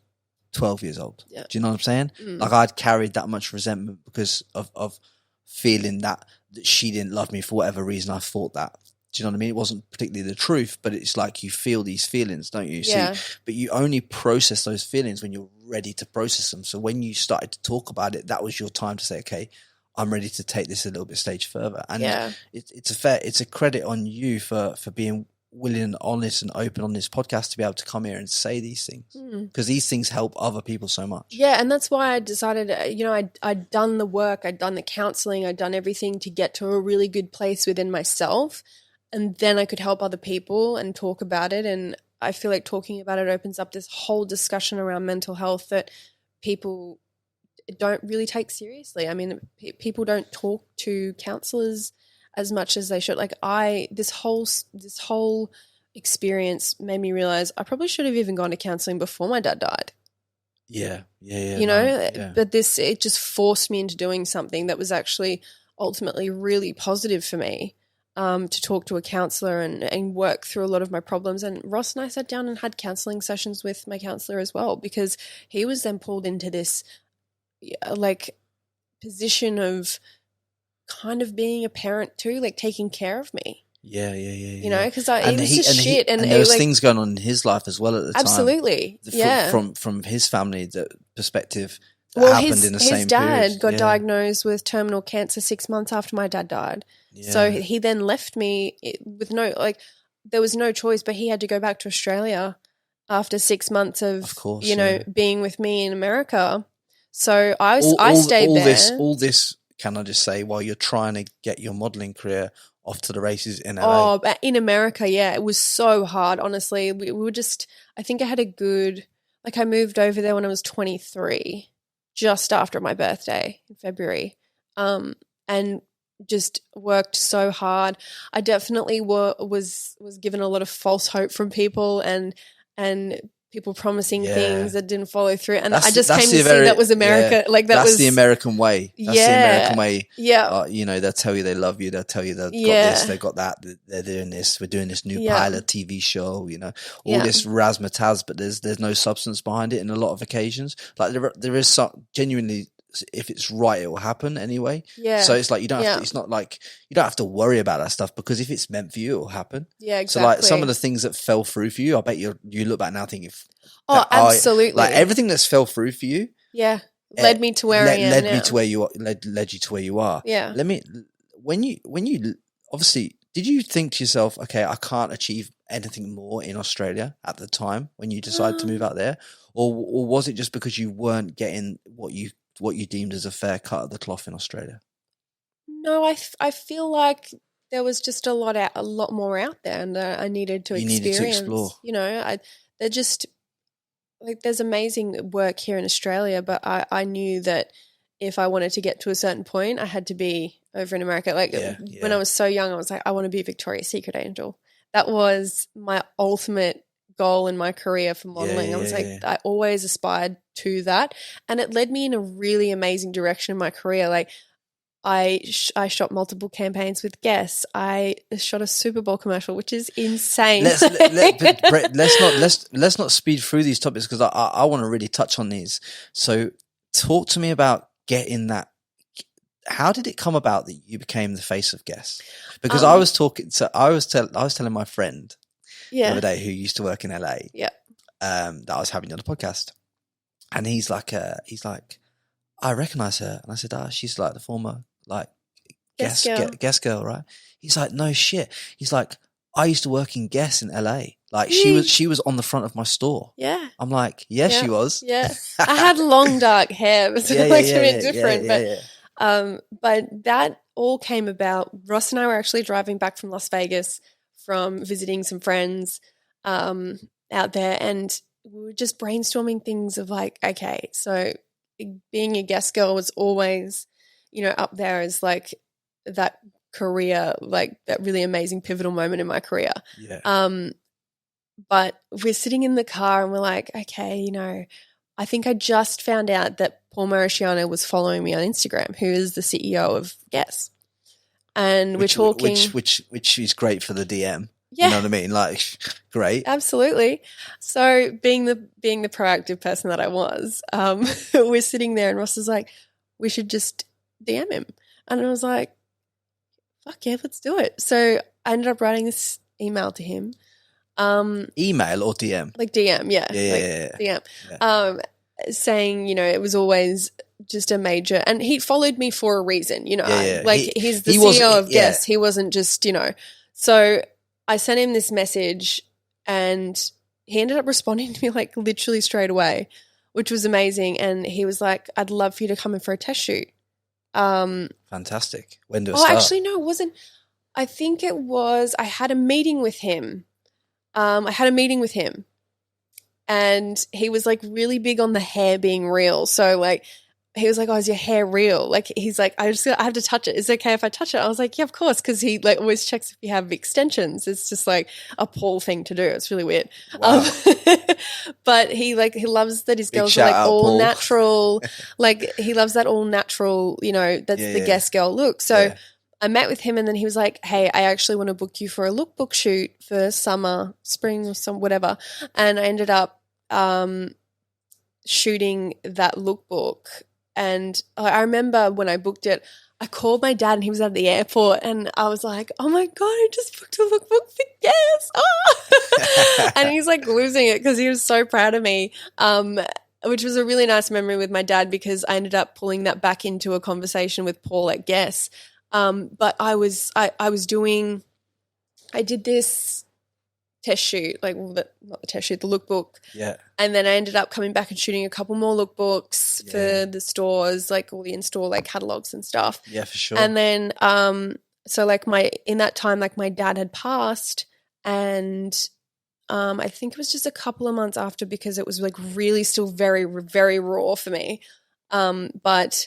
12 years old. Yeah. Do you know what I'm saying? Like I'd carried that much resentment because of feeling that she didn't love me for whatever reason. I thought that. Do you know what I mean? It wasn't particularly the truth, but it's like you feel these feelings, don't you? Yeah. See, but you only process those feelings when you're ready to process them. So when you started to talk about it, that was your time to say, okay, I'm ready to take this a little bit stage further. And it's a credit on you for being willing and honest and open on this podcast to be able to come here and say these things, because these things help other people so much. Yeah. And that's why I decided, you know, I'd done the work, I'd done the counseling, I'd done everything to get to a really good place within myself. And then I could help other people and talk about it. And I feel like talking about it opens up this whole discussion around mental health that people don't really take seriously. I mean, people don't talk to counselors as much as they should. Like this whole experience made me realize I probably should have even gone to counseling before my dad died. Yeah. You know, but it just forced me into doing something that was actually ultimately really positive for me. To talk to a counselor and work through a lot of my problems. And Ross and I sat down and had counseling sessions with my counselor as well, because he was then pulled into this like position of kind of being a parent too, like taking care of me. Yeah. You know, because it was just shit. And there was things going on in his life as well at the time. Absolutely. From his family, the perspective that happened in the same period. His dad got diagnosed with terminal cancer 6 months after my dad died. Yeah. So he then left me with there was no choice, but he had to go back to Australia after 6 months of course, being with me in America. So I stayed there. All this, can I just say, while you're trying to get your modelling career off to the races in LA? Oh, in America, yeah. It was so hard, honestly. We were just, I think I had I moved over there when I was 23, just after my birthday in February. And just worked so hard. I definitely was given a lot of false hope from people and people promising things that didn't follow through. And I just that's came to see that was America. Like that's the American way. That's the American way. Yeah. You know, they'll tell you they love you. They'll tell you they've got this, they got that. They're doing this. We're doing this new pilot TV show, you know, all this razzmatazz, but there's no substance behind it in a lot of occasions. Like there is some genuinely, if it's right, it will happen anyway. Yeah. So it's like you don't have to, it's not like you don't have to worry about that stuff, because if it's meant for you, it will happen. Yeah, exactly. So like some of the things that fell through for you, I bet you look back now thinking, absolutely. Like everything that's fell through for you. Yeah. Led me to where I am now. Led me to where you are. Led you to where you are. Yeah. When you obviously, did you think to yourself, okay, I can't achieve anything more in Australia at the time when you decided to move out there, or was it just because you weren't getting what you deemed as a fair cut of the cloth in Australia? No, I feel like there was just a lot more out there, and I needed to experience. Needed to explore. You know, they're just like, there's amazing work here in Australia, but I knew that if I wanted to get to a certain point, I had to be over in America. Like when I was so young, I was like, I want to be a Victoria's Secret angel. That was my ultimate goal in my career for modeling. I was like, I always aspired to that, and it led me in a really amazing direction in my career. Like I shot multiple campaigns with Guess. I shot a Super Bowl commercial, which is insane. Let's not speed through these topics, because I want to really touch on these. So talk to me about getting that. How did it come about that you became the face of Guess? Because I was telling my friend the other day, who used to work in LA, that I was having on the podcast, and he's like, I recognize her, and I said, she's like the former like Guess girl, right? He's like, no shit. He's like, I used to work in Guess in LA. Like she was on the front of my store. Yeah. I'm like, she was. Yeah. I had long dark hair, so a bit different, but that all came about. Ross and I were actually driving back from Las Vegas from visiting some friends out there, and we were just brainstorming things of like, okay, so being a Guess girl was always, you know, up there as like that career, like that really amazing pivotal moment in my career. Yeah. But we're sitting in the car and we're like, okay, you know, I think I just found out that Paul Mariciano was following me on Instagram, who is the CEO of Guess. And we're talking, which is great for the DM. Yeah. You know what I mean? Like, great. Absolutely. So being the proactive person that I was, we're sitting there and Ross is like, we should just DM him. And I was like, fuck yeah, let's do it. So I ended up writing this email to him. Email or DM? Like DM, yeah. DM. Yeah. Saying, you know, it was always just a major, and he followed me for a reason, you know, like he's the CEO of Guess. He wasn't just, you know, so I sent him this message and he ended up responding to me like literally straight away, which was amazing. And he was like, I'd love for you to come in for a test shoot. Fantastic. When do I start? Actually, no, it wasn't. I think it was, I had a meeting with him. And he was like really big on the hair being real. So like, he was like, oh, is your hair real? Like, he's like, I have to touch it. Is it okay if I touch it? I was like, yeah, of course. Cause he like always checks if you have extensions. It's just like a Paul thing to do. It's really weird. Wow. But he loves that his girls are like all Paul. Natural. Like he loves that all natural, you know, that's the Guess girl look. So I met with him and then he was like, hey, I actually want to book you for a lookbook shoot for summer, spring or some whatever. And I ended up shooting that lookbook. And I remember when I booked it, I called my dad and he was at the airport and I was like, oh my God, I just booked a lookbook for Guess. Oh! And he's like losing it because he was so proud of me, which was a really nice memory with my dad because I ended up pulling that back into a conversation with Paul at Guess. But I did this test shoot, like not the test shoot, the lookbook. Yeah. And then I ended up coming back and shooting a couple more lookbooks for the stores, like all the in-store like catalogs and stuff. Yeah, for sure. And then so like in that time, like my dad had passed and I think it was just a couple of months after because it was like really still very, very raw for me. But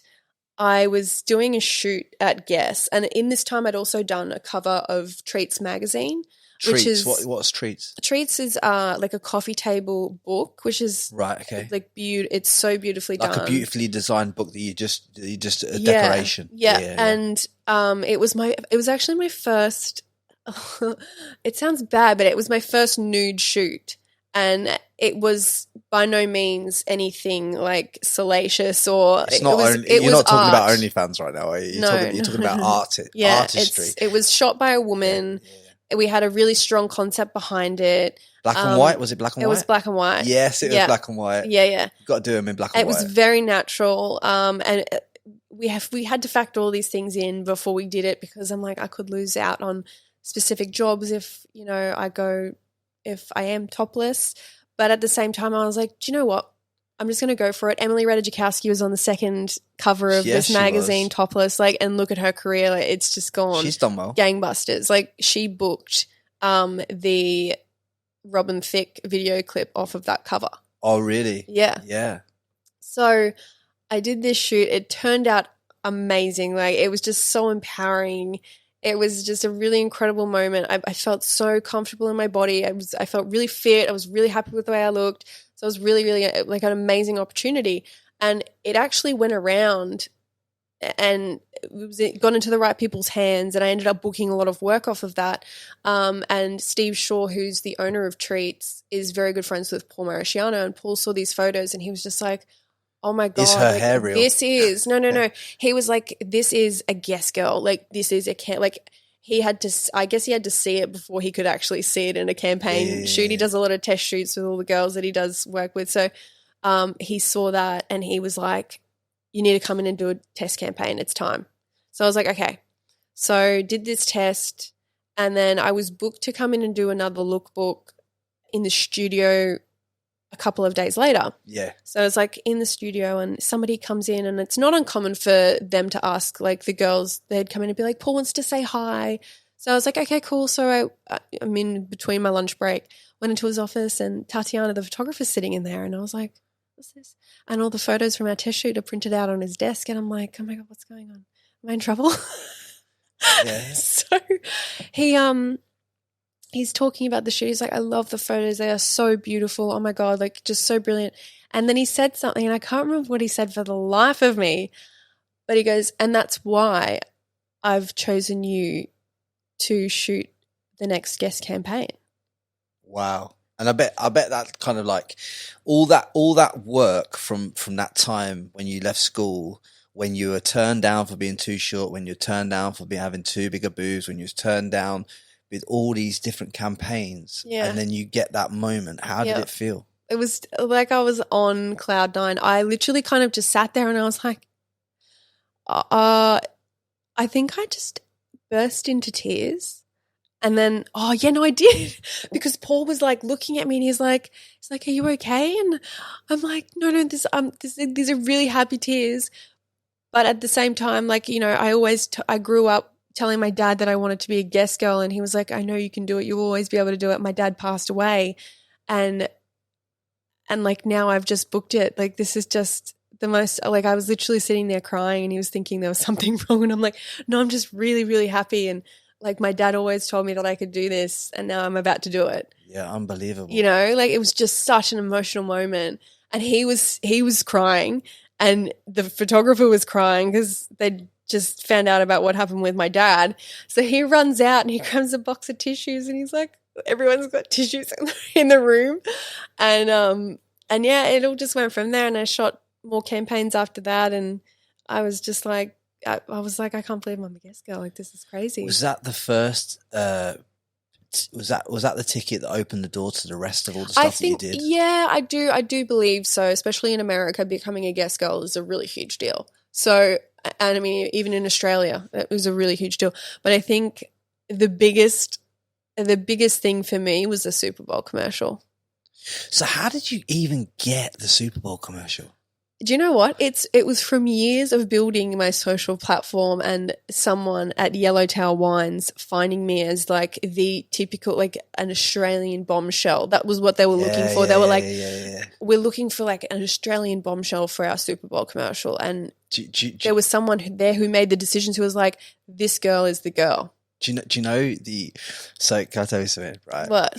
I was doing a shoot at Guess and in this time I'd also done a cover of Treats magazine. Treats. which is What's Treats? Treats is like a coffee table book, which is Right. Okay. like it's so beautifully Like done. a beautifully designed book that you just a decoration. Yeah. And it was actually my first. It sounds bad, but it was my first nude shoot, and it was by no means anything like salacious or. It's not. You're not talking about OnlyFans right now, are you? You're talking about artistry. It was shot by a woman. Yeah. We had a really strong concept behind it. Black and white? Was it black and white? It was black and white. Yes, it was black and white. Yeah, yeah. You've got to do them in black and white. It was very natural. And we had to factor all these things in before we did it, because I'm like, I could lose out on specific jobs if I am topless. But at the same time, I was like, do you know what? I'm just going to go for it. Emily Ratajkowski was on the second cover of this magazine, topless, and look at her career. It's just gone. She's done well. Gangbusters. She booked the Robin Thicke video clip off of that cover. Oh, really? Yeah. Yeah. So I did this shoot. It turned out amazing. It was just so empowering. It was just a really incredible moment. I felt so comfortable in my body. I felt really fit. I was really happy with the way I looked. So it was really, really an amazing opportunity. And it actually went around and it got into the right people's hands, and I ended up booking a lot of work off of that. And Steve Shaw, who's the owner of Treats, is very good friends with Paul Mariciano, and Paul saw these photos and he was just like, oh my God. Is her hair real? This is, no. He was like, this is a guest girl. This is he had to, I guess he had to see it before he could actually see it in a campaign shoot. He does a lot of test shoots with all the girls that he does work with. So he saw that and he was like, you need to come in and do a test campaign. It's time. So I was like, okay. So did this test, and then I was booked to come in and do another lookbook in the studio a couple of days later. Yeah. So I was in the studio, and somebody comes in, and it's not uncommon for them to ask, the girls, they'd come in and be like, Paul wants to say hi. So I was like, okay, cool. So I'm in between my lunch break, went into his office, and Tatiana, the photographer's sitting in there, and I was like, what's this? And all the photos from our test shoot are printed out on his desk, and I'm like, oh my God, what's going on? Am I in trouble? Yeah. So he's talking about the shoot. He's like, I love the photos. They are so beautiful. Oh my God, just so brilliant. And then he said something, and I can't remember what he said for the life of me, but he goes, and that's why I've chosen you to shoot the next guest campaign. Wow. And I bet that kind of all that work from that time when you left school, when you were turned down for being too short, when you're turned down for having too big a boobs, when you was turned down with all these different campaigns, and then you get that moment. How did it feel? It was like I was on cloud nine. I literally kind of just sat there and I was like, I think I just burst into tears. And then, I did, because Paul was looking at me and he's like, are you okay? And I'm like, no, these are really happy tears. But at the same time, I grew up telling my dad that I wanted to be a guest girl, and he was like, I know you can do it. You'll always be able to do it. My dad passed away, and now I've just booked it. This is just the most, I was literally sitting there crying, and he was thinking there was something wrong. And I'm like, no, I'm just really, really happy. And my dad always told me that I could do this, and now I'm about to do it. Yeah, unbelievable. It was just such an emotional moment. And he was crying, and the photographer was crying because they just found out about what happened with my dad. So he runs out and he grabs a box of tissues, and he's like, everyone's got tissues in the room. And it all just went from there, and I shot more campaigns after that, and I was just like, I can't believe I'm a guest girl. This is crazy. Was that the first? Was that the ticket that opened the door to the rest of all the stuff that you did? Yeah, I do believe so. Especially in America, becoming a guest girl is a really huge deal. So, and I mean, even in Australia, it was a really huge deal. But I think the biggest thing for me was the Super Bowl commercial. So, how did you even get the Super Bowl commercial? Do you know what? It was from years of building my social platform, and someone at Yellowtail Wines finding me as the typical an Australian bombshell. That was what they were looking for. They were we're looking for an Australian bombshell for our Super Bowl commercial. And there was someone there who made the decisions, who was like, this girl is the girl. Do you know the? So can I tell you something? Right. What?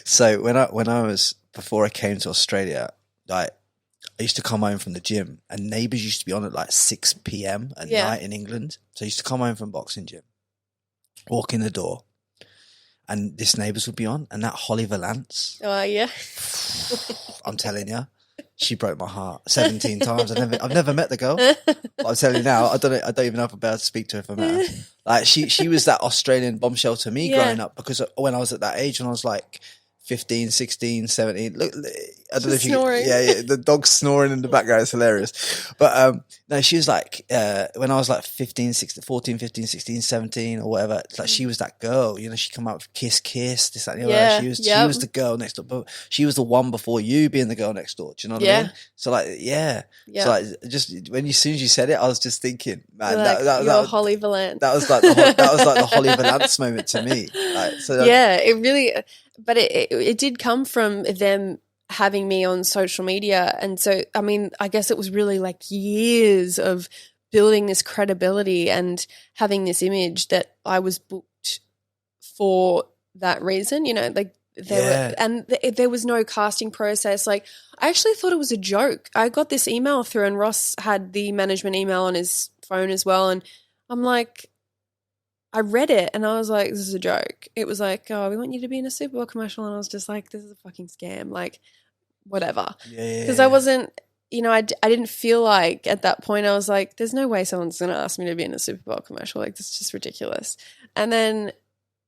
So when I was before I came to Australia, like I used to come home from the gym, and Neighbours used to be on at like 6 p.m. at night in England. So I used to come home from boxing gym, walk in the door, and this Neighbours would be on, and that Holly Valance. Oh yeah. I'm telling you, she broke my heart 17 times. I've never met the girl. But I'm telling you now, I don't even know if I'll be able to speak to her if I met her. Like she was that Australian bombshell to me growing up, because when I was at that age, when I was like 15, 16, 17. Look, I don't know if you snoring. Yeah, the dog's snoring in the background. It's hilarious. But no, she was like when I was like 15, 16, 14, 15, 16, 17 or whatever, it's like she was that girl, you know, she come out with Kiss Kiss, this, that, and the other. She was the girl next door, but she was the one before you being the girl next door. Do you know what I mean? So like so like just when as soon as you said it, I was just thinking, man, that Holly Valance. That was like the Holly Valance moment to me. Like, so it really, but it did come from them having me on social media. And so, I mean, I guess it was really like years of building this credibility and having this image that I was booked for that reason, you know, like there was no casting process. Like I actually thought it was a joke. I got this email through and Ross had the management email on his phone as well. And I'm like, I read it and I was like, this is a joke. It was like, oh, we want you to be in a Super Bowl commercial. And I was just like, this is a fucking scam. Like, whatever. Because I wasn't, you know, I didn't feel like at that point I was like, there's no way someone's going to ask me to be in a Super Bowl commercial. Like, this is just ridiculous. And then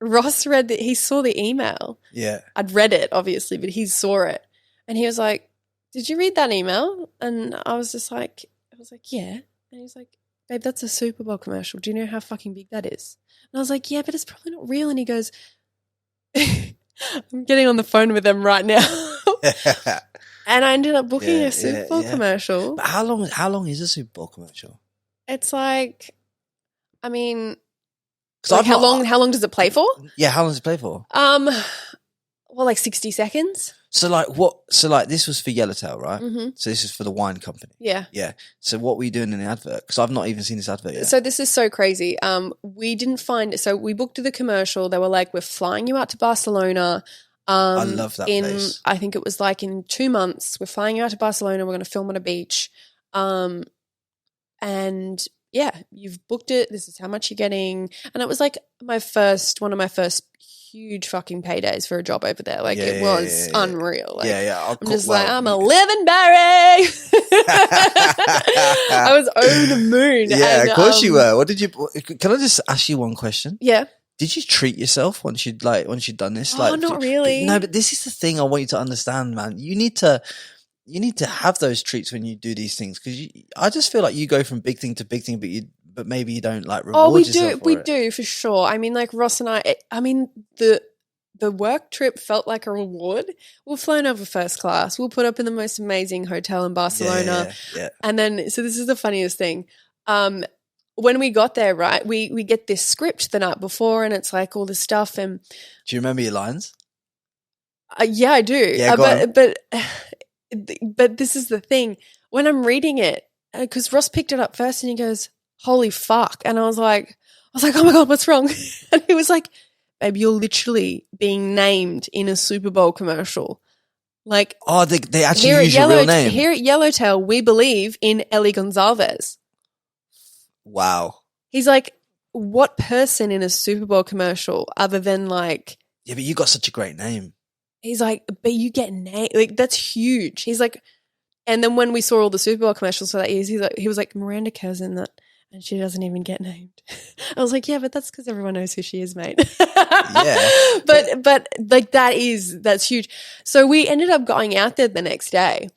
Ross read that, he saw the email. Yeah. I'd read it, obviously, but he saw it. And he was like, did you read that email? And I was like, yeah. And he was like, babe, that's a Super Bowl commercial. Do you know how fucking big that is? And I was like, yeah, but it's probably not real. And he goes, I'm getting on the phone with them right now. And I ended up booking a Super Bowl commercial. But how long is a Super Bowl commercial? It's like, I mean, like how long does it play for? Yeah, how long does it play for? Well, like 60 seconds. So like this was for Yellowtail, right? Mm-hmm. So this is for the wine company. Yeah. Yeah. So what were you doing in the advert? Because I've not even seen this advert yet. So this is so crazy. We didn't find it. So we booked the commercial. They were like, we're flying you out to Barcelona. I love that place. I think it was like in 2 months, we're flying you out to Barcelona. We're going to film on a beach. And yeah, you've booked it. This is how much you're getting. And it was like one of my first huge fucking paydays for a job over there. Like it was unreal. Like, I'm just like, I'm a living Barry. I was over the moon. Yeah, and, of course you were. Can I just ask you one question? Yeah. Did you treat yourself once you'd done this? Oh, not really. No, but this is the thing I want you to understand, man. You need to have those treats when you do these things, because I just feel like you go from big thing to big thing, but maybe you don't like reward yourself. We do for sure. I mean, like Ross and I mean, the work trip felt like a reward. We've flown over first class. We'll put up in the most amazing hotel in Barcelona. Yeah. And then, so this is the funniest thing. When we got there, right, we get this script the night before, and it's like all this stuff. And do you remember your lines? Yeah, I do. Yeah, but this is the thing. When I'm reading it, because Ross picked it up first, and he goes, "Holy fuck!" And I was like, "Oh my god, what's wrong?" And he was like, "Babe, you're literally being named in a Super Bowl commercial." Like, oh, they actually use your real name. Here at Yellowtail, we believe in Ellie Gonsalves. Wow. He's like, what person in a Super Bowl commercial other than like... Yeah, but you got such a great name. He's like, but you get named. Like, that's huge. He's like, and then when we saw all the Super Bowl commercials for that year, he was like, Miranda Kerr's in that, and she doesn't even get named. I was like, yeah, but that's because everyone knows who she is, mate. Yeah. But like that's huge. So we ended up going out there the next day,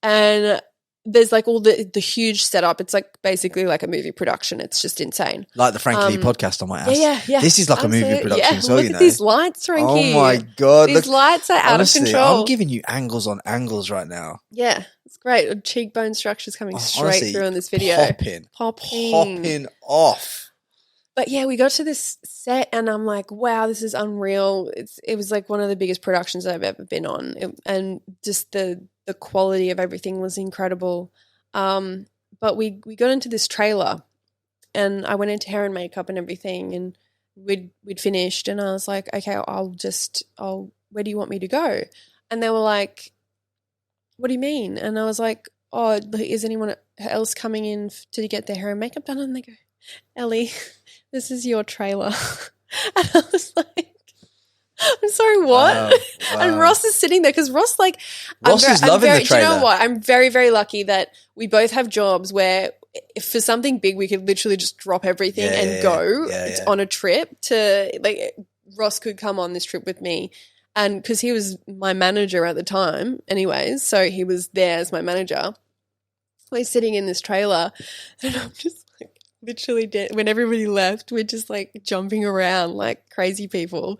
and there's like all the huge setup. It's like basically like a movie production. It's just insane. Like the Frankie Lee Podcast, I might ask. Yeah. This is like a movie production as well, look you know. At these lights, Frankie. Oh my God. These lights are out of control. I'm giving you angles on angles right now. Yeah, it's great. Cheekbone structures coming straight through in this video. Popping off. But yeah, we got to this set and I'm like, wow, this is unreal. It was like one of the biggest productions I've ever been on. And just the quality of everything was incredible. But we got into this trailer and I went into hair and makeup and everything, and we'd finished, and I was like, okay, where do you want me to go? And they were like, what do you mean? And I was like, oh, is anyone else coming in to get their hair and makeup done? And they go, Ellie, this is your trailer. And I was like, I'm sorry, what? Wow. And Ross is sitting there because Ross, like, Ross is loving the trailer. Do you know what? I'm very, very lucky that we both have jobs where if for something big, we could literally just drop everything and go on a trip to, like, Ross could come on this trip with me. And because he was my manager at the time anyways, so he was there as my manager. We're sitting in this trailer and I'm just like literally when everybody left, we're just like jumping around like crazy people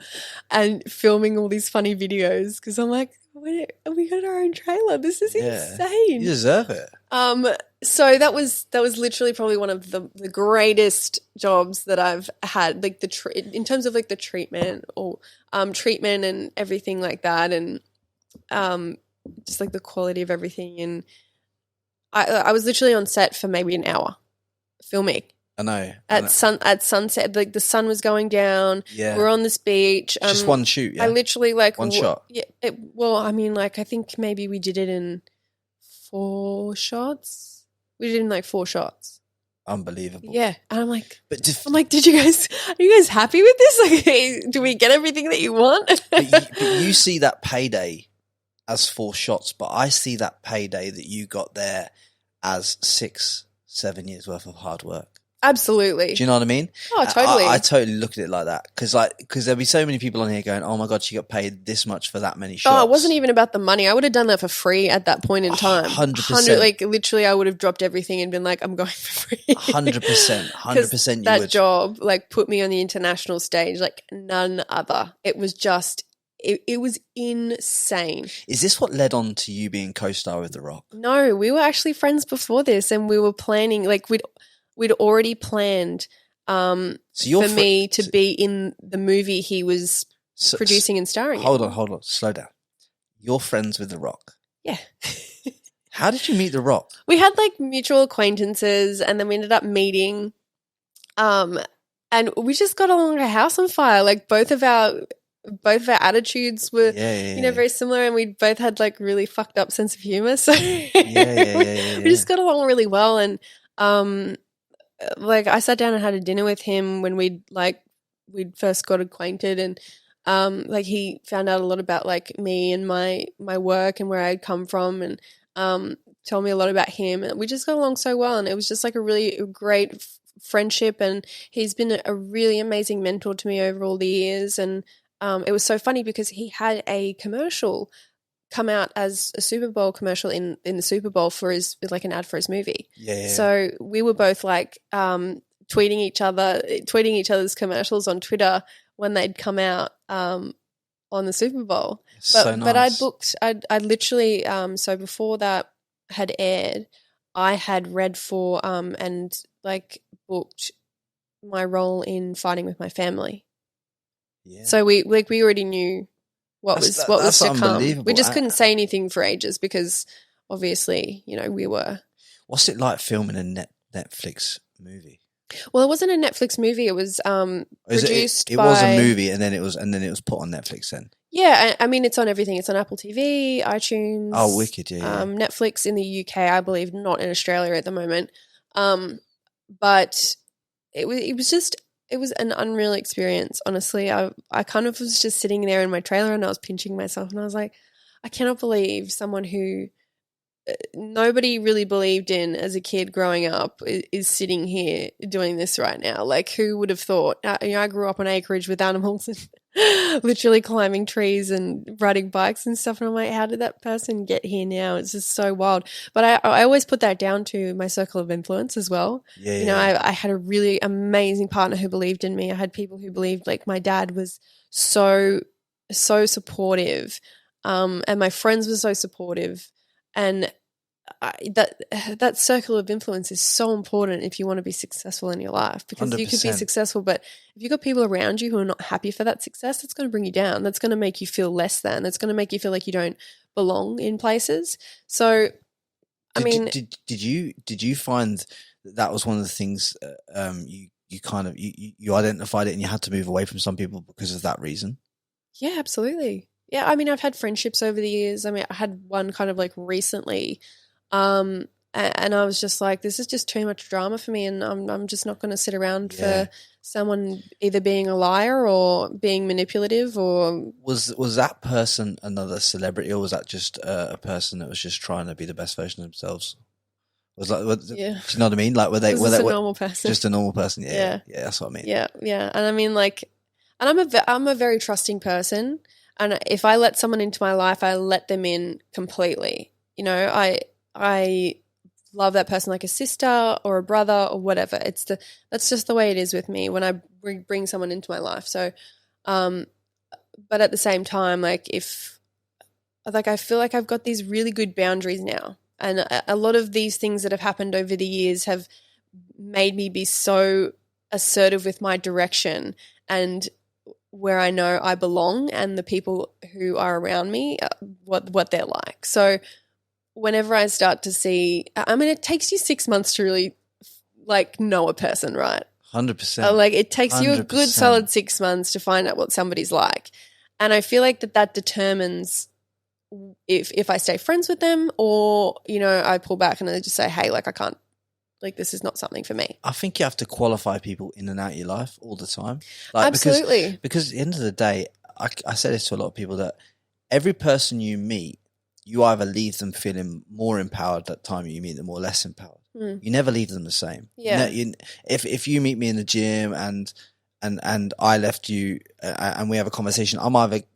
and filming all these funny videos because I'm like, we got our own trailer. This is insane. You deserve it. So that was literally probably one of the greatest jobs that I've had, like in terms of like the treatment or treatment and everything like that, and just like the quality of everything. And I was literally on set for maybe an hour filming. I know. At sunset, like the sun was going down. Yeah, we're on this beach. Just one shoot. Yeah, I literally like one shot. Yeah. I mean, like I think maybe we did it in 4 shots. We did it in like 4 shots. Unbelievable. Yeah, and I'm like, are you guys happy with this? Like, do we get everything that you want? but you see that payday as 4 shots, but I see that payday that you got there as 6-7 years worth of hard work. Absolutely. Do you know what I mean? Oh, totally. I totally look at it like that because there'll be so many people on here going, "Oh my god, she got paid this much for that many shots." Oh, it wasn't even about the money. I would have done that for free at that point in time. 100%. Like literally, I would have dropped everything and been like, "I'm going for free." 100%. That job like put me on the international stage like none other. It was just. It was insane. Is this what led on to you being co-star with The Rock? No, we were actually friends before this, and we were planning like we'd already planned for me to be in the movie he was producing and starring in. Hold on, slow down. You're friends with The Rock? Yeah. How did you meet The Rock? We had like mutual acquaintances, and then we ended up meeting, and we just got along like a house on fire. Like both of our attitudes were, very similar, and we both had like really fucked up sense of humor. So we just got along really well. And like I sat down and had a dinner with him when we'd first got acquainted, and like he found out a lot about like me and my work and where I'd come from, and told me a lot about him. And we just got along so well, and it was just like a really great friendship. And he's been a really amazing mentor to me over all the years. And it was so funny because he had a commercial come out as a Super Bowl commercial in the Super Bowl for like an ad for his movie. Yeah. So we were both like tweeting each other's commercials on Twitter when they'd come out on the Super Bowl. But I'd literally so before that had aired, I had read for and like booked my role in Fighting with My Family. Yeah. So we already knew what was to come. We just couldn't say anything for ages because obviously, we were. What's it like filming a Netflix movie? Well, it wasn't a Netflix movie. It was produced by. It was a movie, and then it was put on Netflix. Then. Yeah, I mean, it's on everything. It's on Apple TV, iTunes. Oh, wicked! Yeah. Netflix in the UK, I believe, not in Australia at the moment. But it was an unreal experience, honestly. I kind of was just sitting there in my trailer and I was pinching myself and I was like, I cannot believe someone who nobody really believed in as a kid growing up is sitting here doing this right now. Like, who would have thought? I grew up on acreage with animals and literally climbing trees and riding bikes and stuff. And I'm like, how did that person get here now? It's just so wild. But I always put that down to my circle of influence as well. Yeah. I had a really amazing partner who believed in me. I had people who believed, like my dad was so supportive. And my friends were so supportive. And that circle of influence is so important if you want to be successful in your life, because 100%. You could be successful, but if you've got people around you who are not happy for that success, that's going to bring you down. That's going to make you feel less than. That's going to make you feel like you don't belong in places. So, did you find that was one of the things you kind of you identified it and you had to move away from some people because of that reason? Yeah, absolutely. Yeah, I mean, I've had friendships over the years. I mean, I had one kind of like recently, and I was just like, this is just too much drama for me, and I'm just not going to sit around for someone either being a liar or being manipulative. Or was that person another celebrity, or was that just a person that was just trying to be the best version of themselves? Do you know what I mean? Like, were they a normal person? Just a normal person? Yeah, that's what I mean. Yeah, and I mean, like, and I'm a very trusting person, and if I let someone into my life, I let them in completely. You know, I love that person like a sister or a brother or whatever. That's just the way it is with me when I bring someone into my life. So, but at the same time, like, I feel like I've got these really good boundaries now. And a lot of these things that have happened over the years have made me be so assertive with my direction and where I know I belong and the people who are around me, what they're like. So whenever I start to see, I mean, it takes you 6 months to really like know a person, right? 100%. Like, it takes 100%. You a good solid 6 months to find out what somebody's like. And I feel like that determines if I stay friends with them or, you know, I pull back and I just say, hey, like, I can't, like, this is not something for me. I think you have to qualify people in and out of your life all the time. Like, absolutely. Because at the end of the day, I say this to a lot of people, that every person you meet, you either leave them feeling more empowered that time you meet them or less empowered. You never leave them the same. Yeah. If you meet me in the gym and I left you and we have a conversation,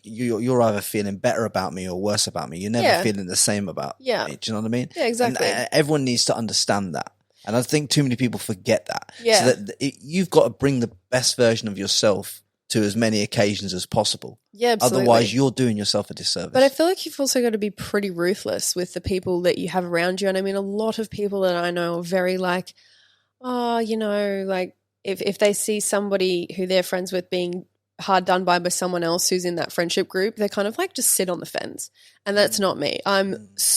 you're either feeling better about me or worse about me. You're never feeling the same about me. Do you know what I mean? Yeah, exactly. And everyone needs to understand that. And I think too many people forget that. Yeah. So that you've got to bring the best version of yourself to as many occasions as possible. Yeah, absolutely. Otherwise, you're doing yourself a disservice. But I feel like you've also got to be pretty ruthless with the people that you have around you. And I mean, a lot of people that I know are very like, oh, you know, like if they see somebody who they're friends with being hard done by someone else who's in that friendship group, they kind of like just sit on the fence. And that's not me. I'm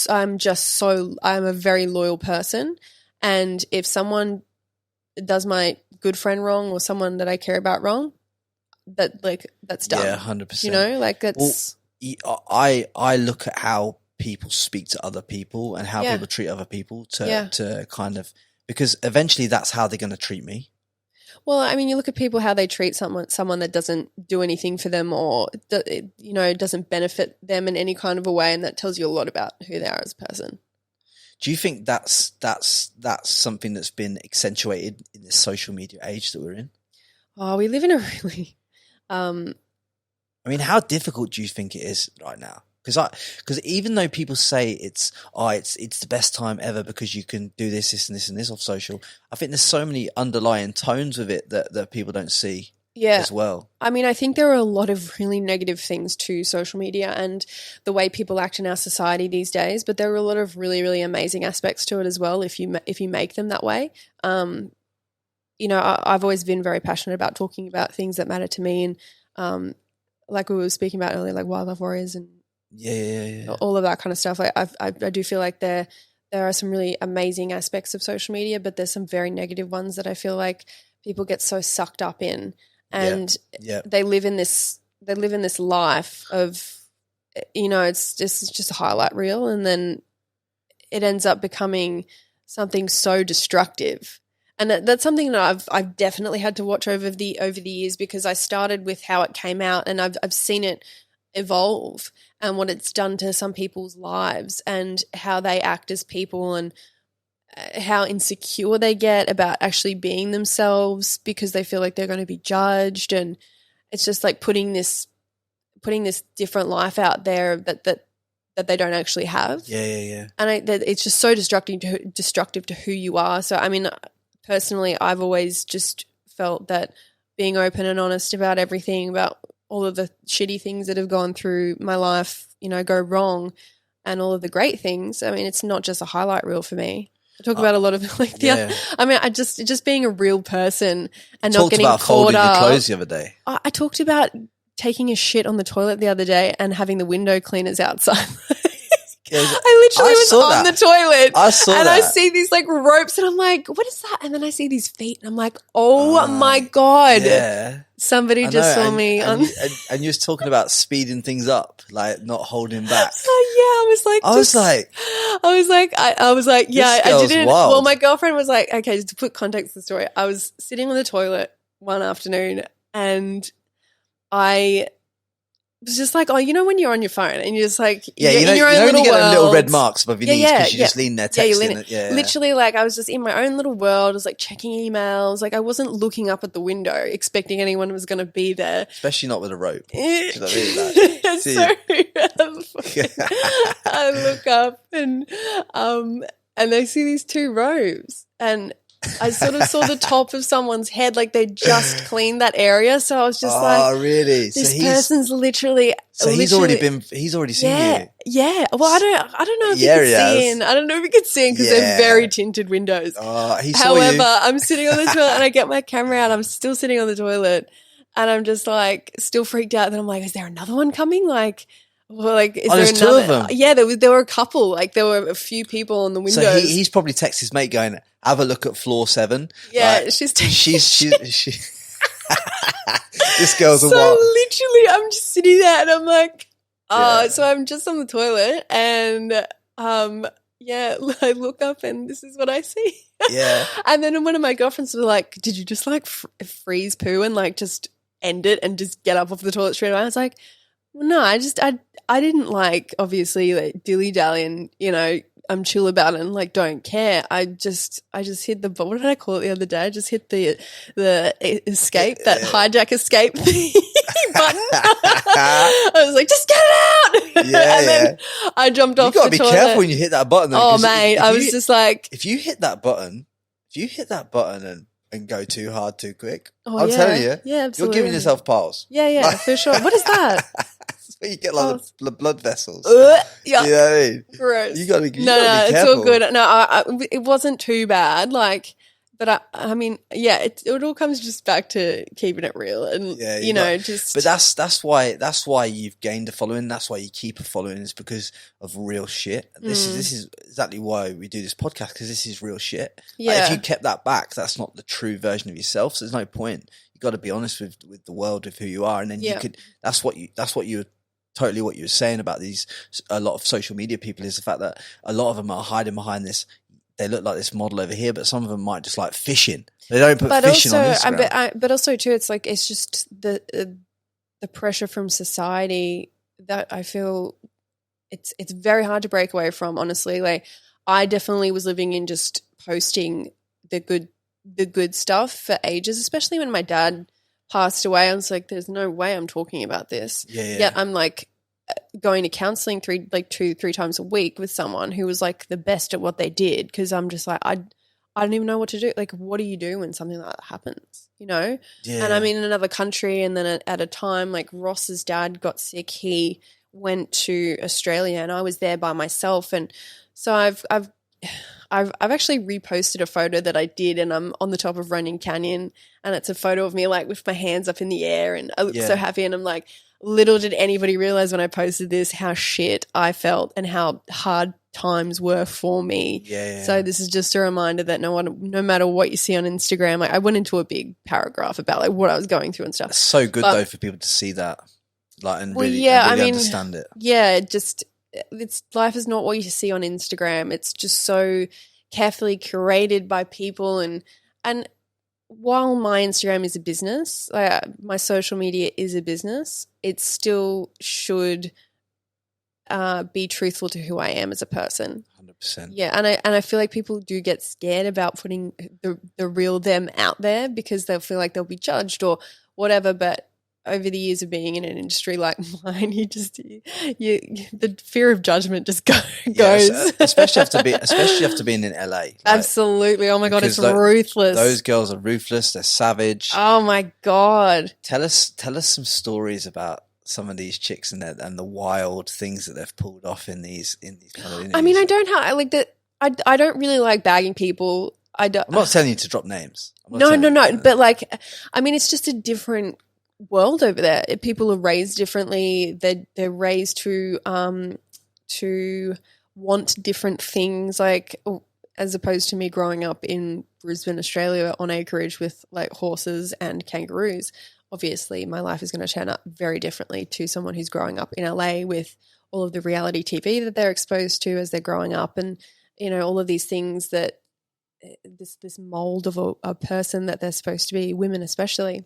a very loyal person. And if someone does my good friend wrong or someone that I care about wrong, that's done. Yeah, 100%. You know, like that's. Well, I look at how people speak to other people and how people treat other people to kind of, because eventually that's how they're going to treat me. Well, I mean, you look at people, how they treat someone that doesn't do anything for them or, you know, doesn't benefit them in any kind of a way, and that tells you a lot about who they are as a person. Do you think that's something that's been accentuated in this social media age that we're in? Oh, we live in a really I mean, how difficult do you think it is right now? Because even though people say it's the best time ever because you can do this and this and this off social, I think there's so many underlying tones with it that people don't see as well. I mean, I think there are a lot of really negative things to social media and the way people act in our society these days, but there are a lot of really, really amazing aspects to it as well if you make them that way. You know, I've always been very passionate about talking about things that matter to me, and like we were speaking about earlier, like wildlife warriors and all of that kind of stuff. Like I do feel like there are some really amazing aspects of social media, but there's some very negative ones that I feel like people get so sucked up in, and they live in this life of, you know, it's just a highlight reel, and then it ends up becoming something so destructive. And that's something that I've definitely had to watch over the years, because I started with how it came out, and I've seen it evolve and what it's done to some people's lives and how they act as people and how insecure they get about actually being themselves because they feel like they're going to be judged, and it's just like putting this different life out there that they don't actually have. And it's just so destructive to who you are. So I mean, personally, I've always just felt that being open and honest about everything, about all of the shitty things that have gone through my life, you know, go wrong, and all of the great things. I mean, it's not just a highlight reel for me. I talk about a lot of like I mean, I just being a real person and not getting caught up. Talked about folding your clothes the other day. I talked about taking a shit on the toilet the other day and having the window cleaners outside. I literally was on the toilet. I saw and that. I see these like ropes and I'm like, what is that? And then I see these feet and I'm like, oh my God. Yeah. Somebody just saw me on. And you was talking about speeding things up, like not holding back. Oh yeah, I was like, yeah, I didn't. Wild. Well, my girlfriend was like, okay, just to put context to the story, I was sitting on the toilet one afternoon and I was just like, oh, you know when you're on your phone and you're just like, yeah, you're you know, in your own when little you get world. them little red marks above your knees because you just lean there texting. Literally, like I was just in my own little world. I was like checking emails. Like I wasn't looking up at the window expecting anyone was going to be there. Especially not with a rope. I look up and I see these two robes and I sort of saw the top of someone's head, like they just cleaned that area. So I was just oh, really? This person's literally. So he's already seen you. Yeah. Well, I don't know if you could see in. I don't know if you could see in because they're very tinted windows. He saw you. However, I'm sitting on the toilet and I get my camera out. I'm still sitting on the toilet and I'm just like still freaked out. Then I'm like, is there another one coming? Like. Well, like, is there there's another? two of them. Yeah, there were a couple. Like, there were a few people on the windows. So he's probably texted his mate going, "Have a look at floor 7." Yeah, like, she's. This girl's a so wild. literally, I'm just sitting there and I'm like, so I'm just on the toilet and I look up and this is what I see. Yeah. And then one of my girlfriends was like, "Did you just like freeze poo and like just end it and just get up off the toilet straight away?" I was like, well, no, I didn't like obviously like dilly dally and you know I'm chill about it and like don't care. I just hit the what did I call it the other day? I just hit the escape that hijack escape button. I was like, just get it out. And then I jumped off. You gotta be careful when you hit that button. Though, oh mate, I was just like, if you hit that button and go too hard too quick, I'm telling you, you're giving yourself piles. Yeah, for sure. What is that? You get like the blood vessels. Yeah. You know what I mean? Gross. You gotta be No, careful. it's all good. No, it wasn't too bad. Like, but I mean, yeah, it all comes just back to keeping it real and just. But that's why you've gained a following. That's why you keep a following is because of real shit. This is exactly why we do this podcast because this is real shit. Yeah. Like, if you kept that back, that's not the true version of yourself. So there's no point. You got to be honest with the world of who you are, and then you could. That's what you. Totally what you were saying about a lot of social media people is the fact that a lot of them are hiding behind this. They look like this model over here, but some of them might just like fishing. They don't put fishing on Instagram. But also too, it's like it's just the pressure from society that I feel it's very hard to break away from. Honestly, like I definitely was living in just posting the good stuff for ages, especially when my dad passed away. I was like, there's no way I'm talking about this. Yet I'm like going to counseling 3 times a week with someone who was like the best at what they did because I'm just like, I don't even know what to do. Like, what do you do when something like that happens, you know? Yeah. And I'm in another country and then at a time like Ross's dad got sick. He went to Australia and I was there by myself. And so I've actually reposted a photo that I did and I'm on the top of Running Canyon and it's a photo of me like with my hands up in the air and I look so happy and I'm like, little did anybody realize when I posted this how shit I felt and how hard times were for me. Yeah. So this is just a reminder that no matter what you see on Instagram, like I went into a big paragraph about like what I was going through and stuff. It's so good though for people to see that like and really understand it. Yeah, it's life is not what you see on Instagram. It's just so carefully curated by people and while my Instagram is a business, my social media is a business, it still should be truthful to who I am as a person. 100%. Yeah, and I feel like people do get scared about putting the real them out there because they'll feel like they'll be judged or whatever, but over the years of being in an industry like mine, the fear of judgment just goes. Especially after being in LA. Like, absolutely. Oh my God, it's ruthless. Those girls are ruthless. They're savage. Oh my God. Tell us some stories about some of these chicks and the wild things that they've pulled off in these kind of interviews. I mean, I don't really like bagging people. I'm not telling you to drop names. No. But like, I mean, it's just a different world over there. People are raised differently. They're raised to to want different things, like as opposed to me growing up in Brisbane, Australia on acreage with like horses and kangaroos. Obviously, my life is going to turn out very differently to someone who's growing up in LA with all of the reality TV that they're exposed to as they're growing up, and all of these things that this mold of a person that they're supposed to be, women especially.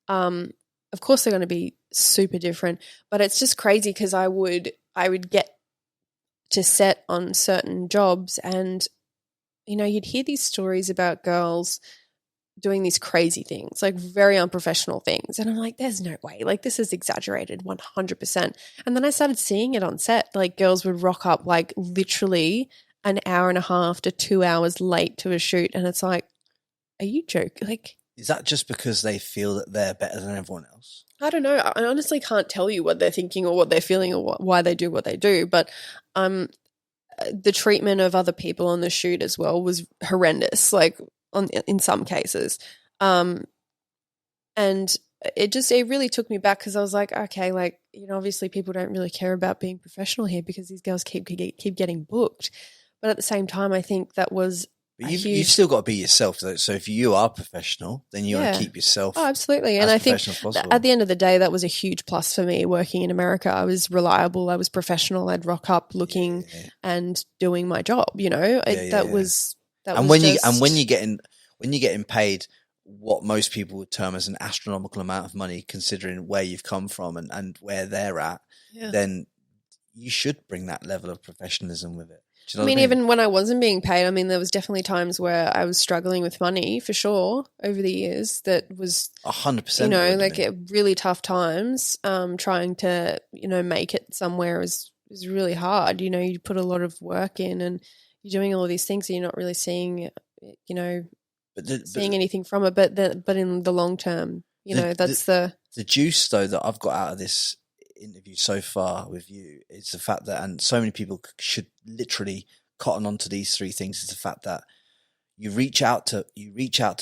Of course, they're going to be super different, but it's just crazy because I would get to set on certain jobs, and you'd hear these stories about girls doing these crazy things, like very unprofessional things. And I'm like, there's no way. Like, this is exaggerated 100%. And then I started seeing it on set. Like, girls would rock up like literally an hour and a half to 2 hours late to a shoot. And it's like, are you joking? Like, is that just because they feel that they're better than everyone else? I don't know. I honestly can't tell you what they're thinking or what they're feeling or why they do what they do. But the treatment of other people on the shoot as well was horrendous, like in some cases. And it really took me back because I was like, okay, like, obviously people don't really care about being professional here because these girls keep getting booked. But at the same time, I think that was you've still got to be yourself. So if you are professional, then you want to keep yourself. Oh, absolutely. And I think at the end of the day, that was a huge plus for me working in America. I was reliable. I was professional. I'd rock up looking and doing my job. When you're getting paid what most people would term as an astronomical amount of money, considering where you've come from and where they're at, then you should bring that level of professionalism with it. I mean, even when I wasn't being paid, there was definitely times where I was struggling with money for sure over the years. That was 100%. Really tough times. Trying to, make it somewhere is really hard. You put a lot of work in and you're doing all of these things and you're not really seeing, seeing anything from it. But in the long term, that's the juice though that I've got out of this interview so far with you is the fact that, and so many people should literally cotton onto these three things, is the fact that you reach out to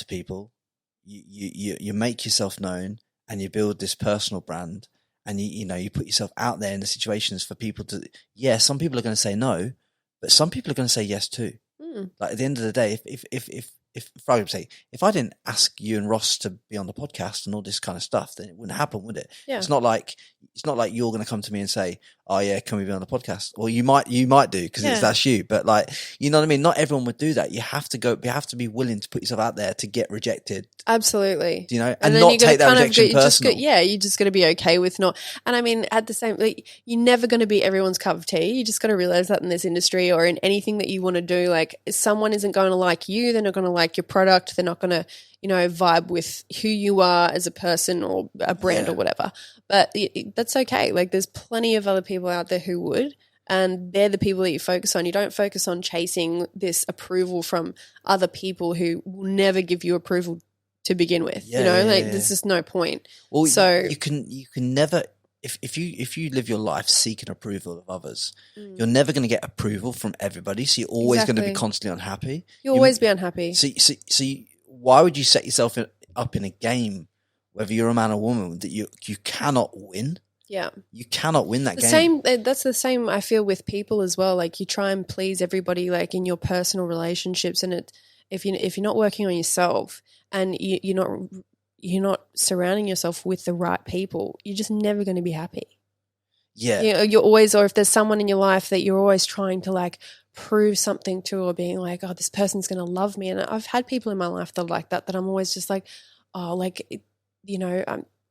people, you make yourself known, and you build this personal brand, and you put yourself out there in the situations for people to, some people are going to say no, but some people are going to say yes too. Like at the end of the day, if I didn't ask you and Ross to be on the podcast and all this kind of stuff, then it wouldn't happen, would it? Yeah. It's not like you're going to come to me and say, "Oh yeah, can we be on the podcast?" Or you might do because that's you. But like, you know what I mean? Not everyone would do that. You have to be willing to put yourself out there to get rejected. Absolutely. And not take that rejection personal. You just got to be okay with not. And at the same, you're never going to be everyone's cup of tea. You just got to realize that in this industry or in anything that you want to do, like someone isn't going to like you. They're not going to like your product. They're not going to, vibe with who you are as a person or a brand or whatever. But that's okay. Like there's plenty of other people out there who would, and they're the people that you focus on. You don't focus on chasing this approval from other people who will never give you approval to begin with. There's just no point. Well, so you can never, if you live your life seeking approval of others, you're never going to get approval from everybody. So you're always going to be constantly unhappy. You'll always be unhappy. So why would you set yourself up in a game, whether you're a man or woman, that you cannot win? Yeah, you cannot win that game. That's the same I feel with people as well. Like you try and please everybody, like in your personal relationships, and if you're not working on yourself and you're not surrounding yourself with the right people, you're just never going to be happy. Yeah, you're always, or if there's someone in your life that you're always trying to like prove something to, or being like, oh, this person's going to love me. And I've had people in my life that are like that I'm always just like, oh, like,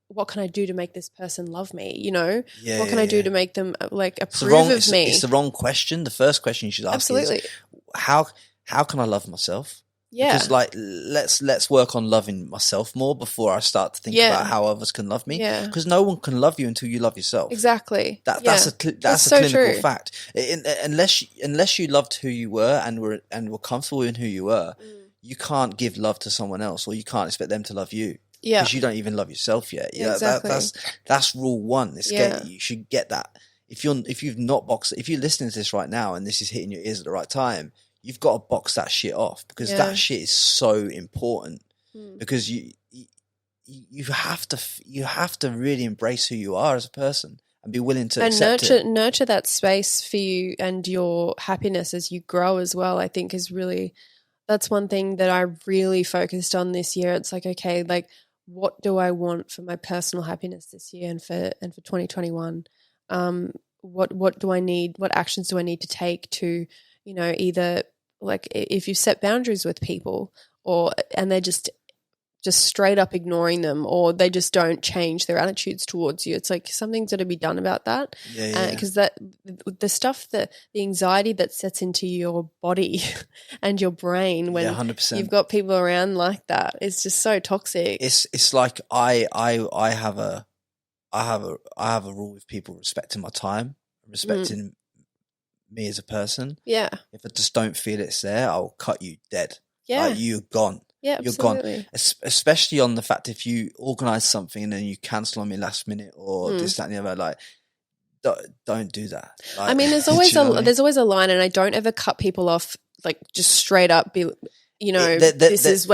what can I do to make this person love me? What can I do to make them like approve of me? It's the wrong question. The first question you should ask is, how can I love myself? Yeah. Because like, let's work on loving myself more before I start to think about how others can love me. Yeah. Because no one can love you until you love yourself. Exactly. That's a clinical fact. Unless you loved who you were and were comfortable in who you were, you can't give love to someone else, or you can't expect them to love you. Yeah. Because you don't even love yourself yet. Exactly. That's rule one. You should get that. If you're listening to this right now and this is hitting your ears at the right time, you've got to box that shit off, because that shit is so important. Because you have to really embrace who you are as a person, and be willing to and accept nurture that space for you and your happiness as you grow as well. I think is really, that's one thing that I really focused on this year. It's like, okay, like what do I want for my personal happiness this year and for 2021? What do I need? What actions do I need to take to, either like if you set boundaries with people and they're just straight up ignoring them, or they just don't change their attitudes towards you. It's like something's got to be done about that. Because the stuff, the anxiety that sets into your body and your brain when 100%. you've got people around like that, it's just so toxic. It's like I have a rule with people respecting my time, respecting me as a person. Yeah. If I just don't feel it's there, I'll cut you dead. Yeah. Like, you're gone. Yeah, you're absolutely. gone. Especially on the fact if you organise something and then you cancel on me last minute or this, that, and the other, like, don't do that. Like, I mean, there's always there's always a line, and I don't ever cut people off like just straight up. This is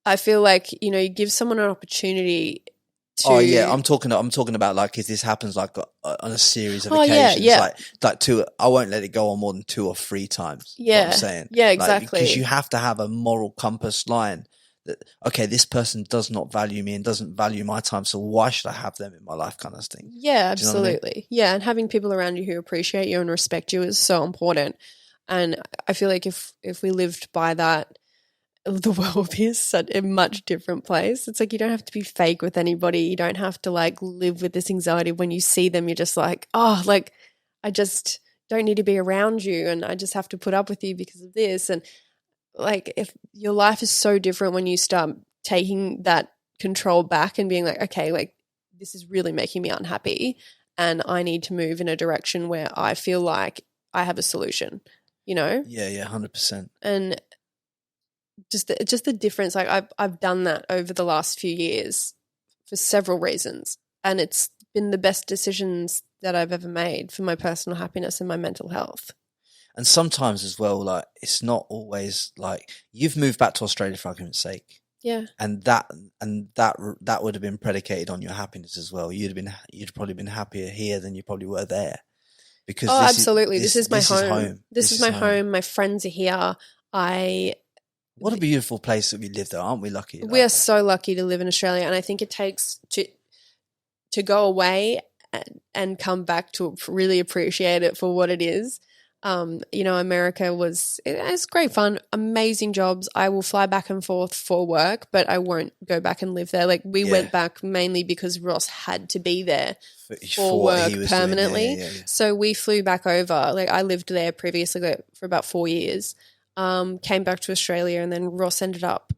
I feel like you give someone an opportunity. I'm talking about like if this happens like on a series of occasions, like I won't let it go on more than 2 or 3 times. Yeah, what I'm saying, yeah, exactly. Because you have to have a moral compass line that this person does not value me and doesn't value my time, so why should I have them in my life, kind of thing. Yeah, absolutely. I mean? Yeah, and having people around you who appreciate you and respect you is so important. And I feel like if we lived by that, the world would be such a much different place. It's like you don't have to be fake with anybody. You don't have to like live with this anxiety. When you see them, you're just like, oh, like I just don't need to be around you, and I just have to put up with you because of this. And like, if your life is so different when you start taking that control back and being like, okay, like this is really making me unhappy, and I need to move in a direction where I feel like I have a solution. Yeah, 100%. And just the difference. Like I've done that over the last few years for several reasons, and it's been the best decisions that I've ever made for my personal happiness and my mental health. And sometimes as well, like it's not always like you've moved back to Australia for argument's sake. Yeah. And that would have been predicated on your happiness as well. You'd probably been happier here than you probably were there. Because absolutely. This is my home. This is my home. My friends are here. What a beautiful place that we live there, aren't we lucky? We are so lucky to live in Australia, and I think it takes to go away and come back to really appreciate it for what it is. America it's great fun, amazing jobs. I will fly back and forth for work, but I won't go back and live there. Like we went back mainly because Ross had to be there for work permanently. So we flew back over. Like I lived there previously for about 4 years. Came back to Australia, and then Ross ended up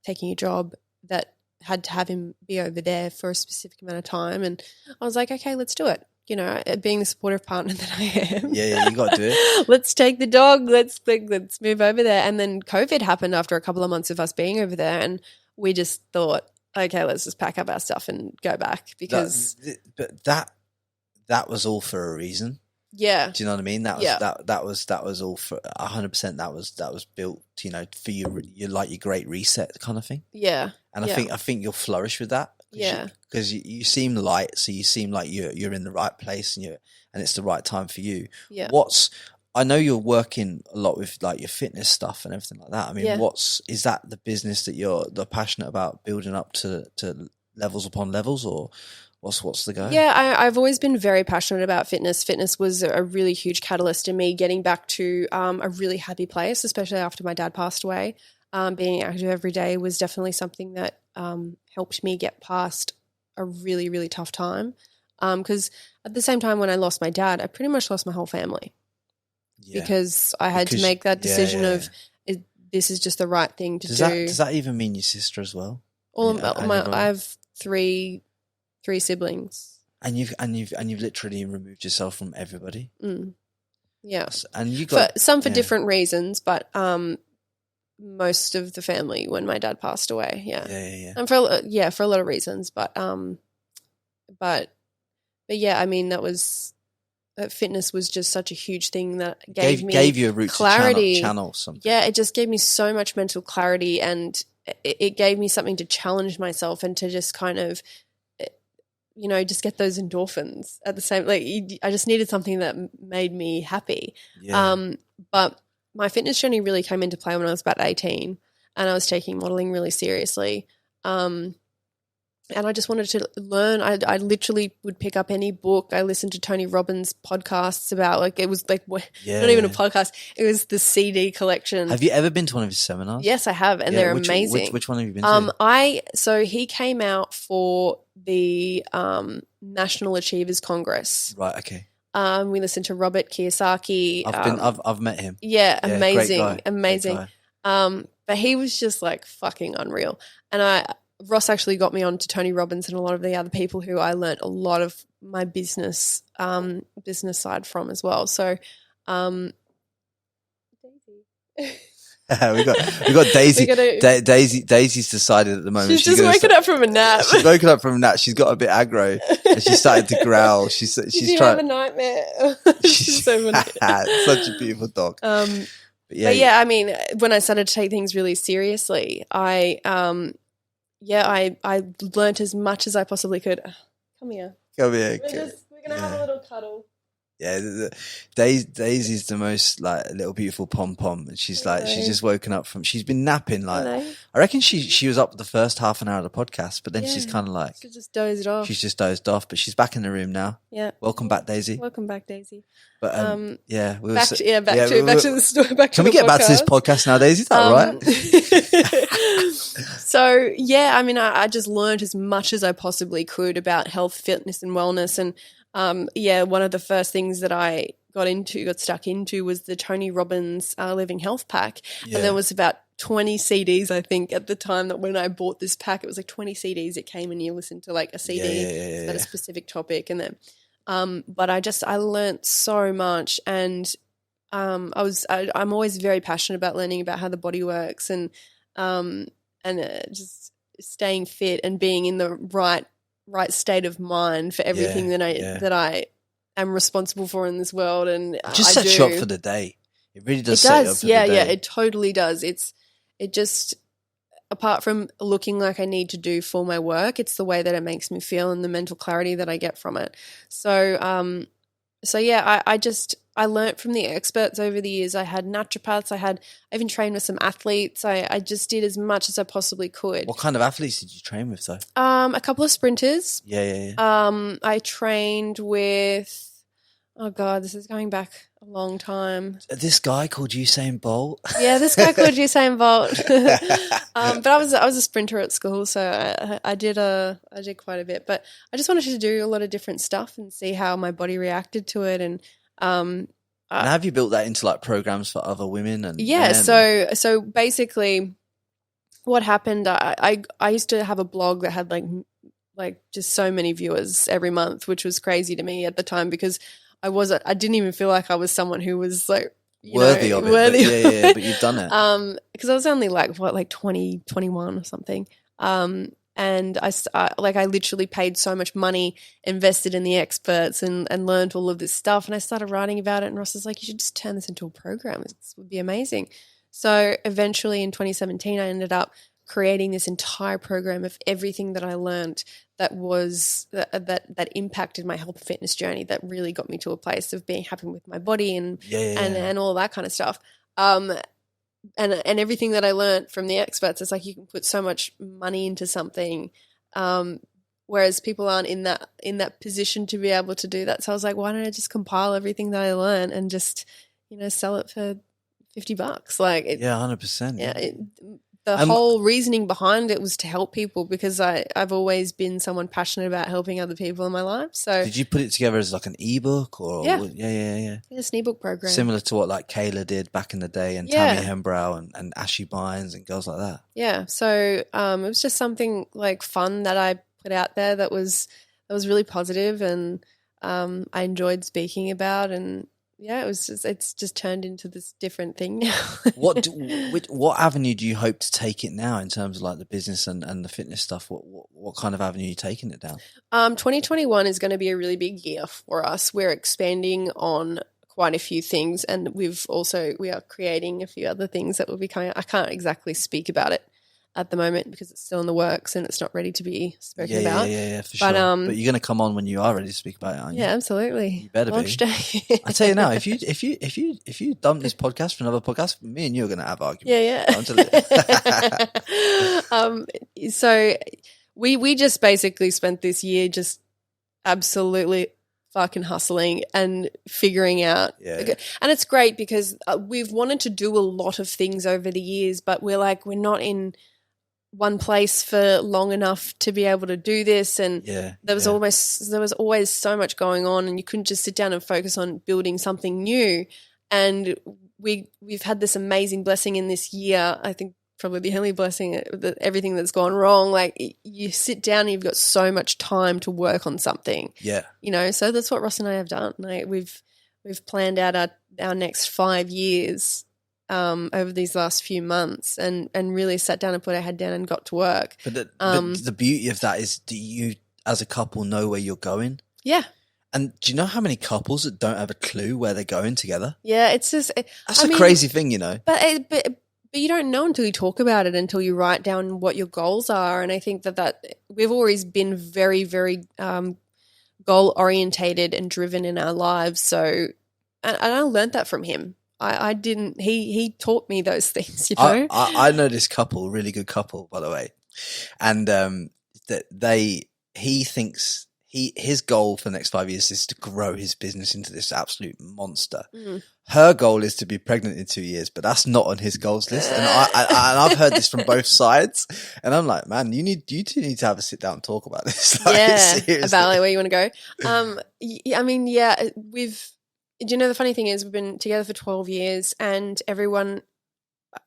taking a job that had to have him be over there for a specific amount of time. And I was like, okay, let's do it. Being the supportive partner that I am. Yeah, you got to do it. Let's take the dog. Let's move over there. And then COVID happened after a couple of months of us being over there, and we just thought, okay, let's just pack up our stuff and go back because. That was all for a reason. Yeah. Do you know what I mean? That was all for 100%. That was built, for you like your great reset kind of thing. Yeah. And I think you'll flourish with that. Because you seem light, so you seem like you're in the right place, and it's the right time for you. Yeah. I know you're working a lot with like your fitness stuff and everything like that. I mean, is that the business that you're passionate about building up to levels upon levels, or what's the go? Yeah, I've always been very passionate about fitness. Fitness was a really huge catalyst in me getting back to a really happy place, especially after my dad passed away. Being active every day was definitely something that helped me get past a really, really tough time. Because at the same time when I lost my dad, I pretty much lost my whole family. Yeah. Because I had to make that decision of this is just the right thing to do. Does that even mean your sister as well? I have three siblings. And you've literally removed yourself from everybody. Mm. Yeah. And you got for different reasons, but most of the family when my dad passed away. Yeah. And for a lot of reasons, but yeah, I mean that was fitness was just such a huge thing that gave you a route clarity, to channel something. Yeah, it just gave me so much mental clarity, and it gave me something to challenge myself and to just kind of just get those endorphins at the same, like I just needed something that made me happy. Yeah. But my fitness journey really came into play when I was about 18 and I was taking modeling really seriously. And I just wanted to learn. I literally would pick up any book. I listened to Tony Robbins' podcasts about, like, it was like not even a podcast. It was the CD collection. Have you ever been to one of his seminars? Yes, I have, and they're amazing. Which one have you been to? So he came out for the National Achievers Congress. Right. Okay. We listened to Robert Kiyosaki. I've met him. Yeah, amazing, great guy. amazing. Great guy. But he was just like fucking unreal, and Ross actually got me on to Tony Robbins and a lot of the other people who I learnt a lot of my business side from as well. So, we got Daisy. Daisy's decided at the moment she's just woken up from a nap. She's woken up from a nap. She's got a bit aggro and she started to growl. She's trying. Have a nightmare. She's so funny. Such a beautiful dog. But yeah, I mean, when I started to take things really seriously, I learnt as much as I possibly could. Come here. Come here. We're gonna have a little cuddle. Yeah, Daisy's the most like little beautiful pom pom, and she's like she's just woken up from. She's been napping like I reckon she was up the first half an hour of the podcast, but then she's kind of like she just dozed off. She's just dozed off, but she's back in the room now. Yeah, welcome back, Daisy. Welcome back, Daisy. But back to the story. Can we get back to this podcast now, Daisy? Is that right? So yeah, I mean, I just learned as much as I possibly could about health, fitness, and wellness, and one of the first things that I got stuck into was the Tony Robbins Living Health Pack. And there was about 20 CDs, I think, at the time that when I bought this pack, it was like 20 CDs. It came and you listened to like a CD about a specific topic. And then, but I learned so much, and I'm always very passionate about learning about how the body works and just staying fit and being in the right state of mind for everything that I am responsible for in this world. And it just sets you up for the day. It really does. Set you up for the day. Yeah, it totally does. It just, apart from looking like I need to do for my work, it's the way that it makes me feel and the mental clarity that I get from it. So, I learnt from the experts over the years. I had naturopaths. I even trained with some athletes. I just did as much as I possibly could. What kind of athletes did you train with though? A couple of sprinters. Yeah. I trained with, oh God, this is going back a long time. This guy called Usain Bolt. Yeah, this guy called Usain Bolt. But I was a sprinter at school, so I did quite a bit. But I just wanted to do a lot of different stuff and see how my body reacted to it. And have you built that into like programs for other women? And yeah, men? So basically, what happened? I used to have a blog that had like just so many viewers every month, which was crazy to me at the time because I didn't even feel like I was someone who was like worthy of it. But you've done it. Because I was only like 20, 21 or something. And I literally paid so much money, invested in the experts and learned all of this stuff. And I started writing about it, and Ross was like, you should just turn this into a program. This would be amazing. So eventually in 2017, I ended up creating this entire program of everything that I learned that impacted my health and fitness journey, that really got me to a place of being happy with my body and all that kind of stuff. And everything that I learned from the experts, it's like you can put so much money into something, whereas people aren't in that position to be able to do that. So I was like, why don't I just compile everything that I learned and just, sell it for $50? Like, 100%. Yeah. The whole reasoning behind it was to help people because I've always been someone passionate about helping other people in my life. So did you put it together as like an ebook or yeah, it's an ebook program similar to what like Kayla did back in the day and Tammy Hembrow and Ashley Bynes and girls like that. Yeah. So it was just something like fun that I put out there that was really positive and I enjoyed speaking about, and it's just turned into this different thing now. What avenue do you hope to take it now in terms of like the business and the fitness stuff? What kind of avenue are you taking it down? 2021 is going to be a really big year for us. We're expanding on quite a few things, and we are creating a few other things that will be coming. I can't exactly speak about it at the moment because it's still in the works and it's not ready to be spoken about. Yeah, for sure. But you're going to come on when you are ready to speak about it, aren't you? Yeah, absolutely. You better Launch be. day. I tell you now, if you dump this podcast for another podcast, me and you are going to have arguments. Yeah. So we just basically spent this year just absolutely fucking hustling and figuring out. Yeah. And it's great because we've wanted to do a lot of things over the years, but we're not in one place for long enough to be able to do this, and there was always so much going on, and you couldn't just sit down and focus on building something new. And we've had this amazing blessing in this year. I think probably the only blessing, everything that's gone wrong. Like you sit down and you've got so much time to work on something. Yeah, so that's what Ross and I have done. Like we've planned out our next 5 years. Over these last few months and really sat down and put our head down and got to work. But the beauty of that is, do you as a couple know where you're going? Yeah. And do you know how many couples that don't have a clue where they're going together? Yeah, it's just that's a crazy thing, But you don't know until you talk about it, until you write down what your goals are. And I think that we've always been very, very goal orientated and driven in our lives. So, and I learned that from him. I didn't. He taught me those things. I know this couple, really good couple, by the way, and he thinks his goal for the next 5 years is to grow his business into this absolute monster. Mm. Her goal is to be pregnant in 2 years, but that's not on his goals list. And I've heard this from both sides, and I'm like, man, you two need to have a sit down and talk about this. Seriously. About where you want to go. Do you know the funny thing is we've been together for 12 years and everyone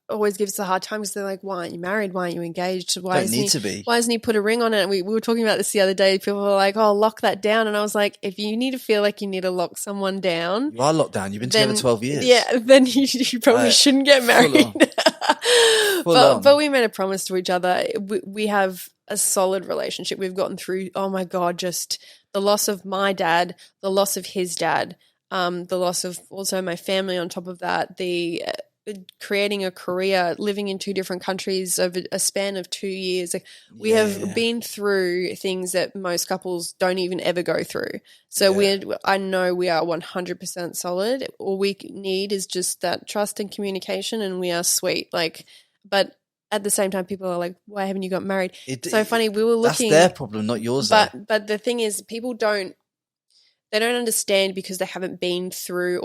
always gives us a hard time because they're like, why aren't you married? Why aren't you engaged? Why hasn't he put a ring on it? And we were talking about this the other day. People were like, oh, lock that down. And I was like, if you need to feel like you need to lock someone down. You are locked down. You've been together 12 years. Yeah, then you probably shouldn't get married. But we made a promise to each other. We have a solid relationship. We've gotten through, oh my God, just the loss of my dad, the loss of his dad, the loss of also my family on top of that, the creating a career, living in 2 different countries over a span of 2 years. We have been through things that most couples don't even ever go through. So I know we are 100% solid. All we need is just that trust and communication, and we are sweet. But at the same time, people are like, why haven't you got married? So funny. We were looking. That's their problem, not yours. But the thing is, people don't understand because they haven't been through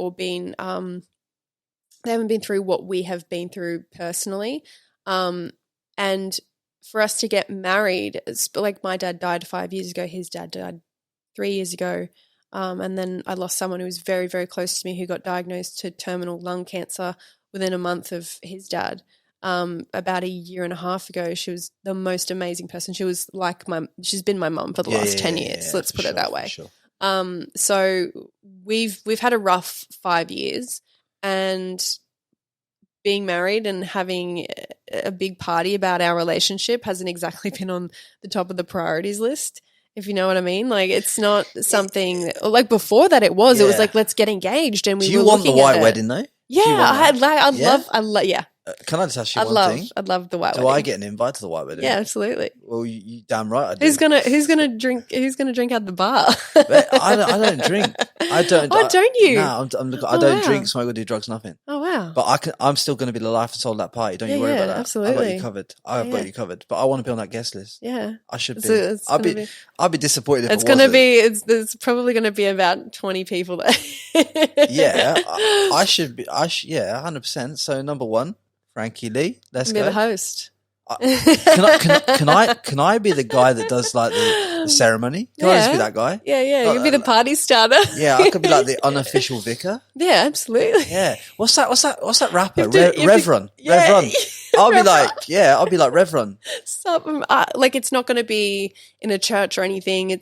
they haven't been through what we have been through personally. And for us to get married, it's like my dad died 5 years ago. His dad died 3 years ago. And then I lost someone who was very, very close to me who got diagnosed to terminal lung cancer within a month of his dad. About a year and a half ago. She was the most amazing person. She was like she's been my mum for the last 10 years. Let's put it that way. Sure. So we've had a rough 5 years, and being married and having a big party about our relationship hasn't exactly been on the top of the priorities list, if you know what I mean. Like, it's not something like before that. It was like, let's get engaged, and we. Do you want the white wedding though? Yeah, I'd love. Yeah. Can I just ask you one thing? I'd love the white wedding. Do I get an invite to the white wedding? Yeah, absolutely. Well, you damn right I do. Who's gonna drink? Who's gonna drink at the bar? I don't drink. I don't. Oh, don't you? No, I don't drink, smoke, or do drugs, nothing. Oh wow! But I'm still going to be the life and soul of that party. Don't you worry about that. Absolutely, I've got you covered. I've got you covered. But I want to be on that guest list. Yeah, I should be. I'll be disappointed. If It's probably going to be about 20 people there. Yeah, I should be. Yeah, 100%. So number 1. Frankie Lee, let's go. Be the host. Can I be the guy that does like the ceremony? Can I just be that guy? Yeah. You could be the party starter. Yeah, I could be like the unofficial vicar. Yeah, absolutely. Yeah. What's that rapper? Reverend. Reverend. I'll be like Reverend. Like, it's not going to be in a church or anything.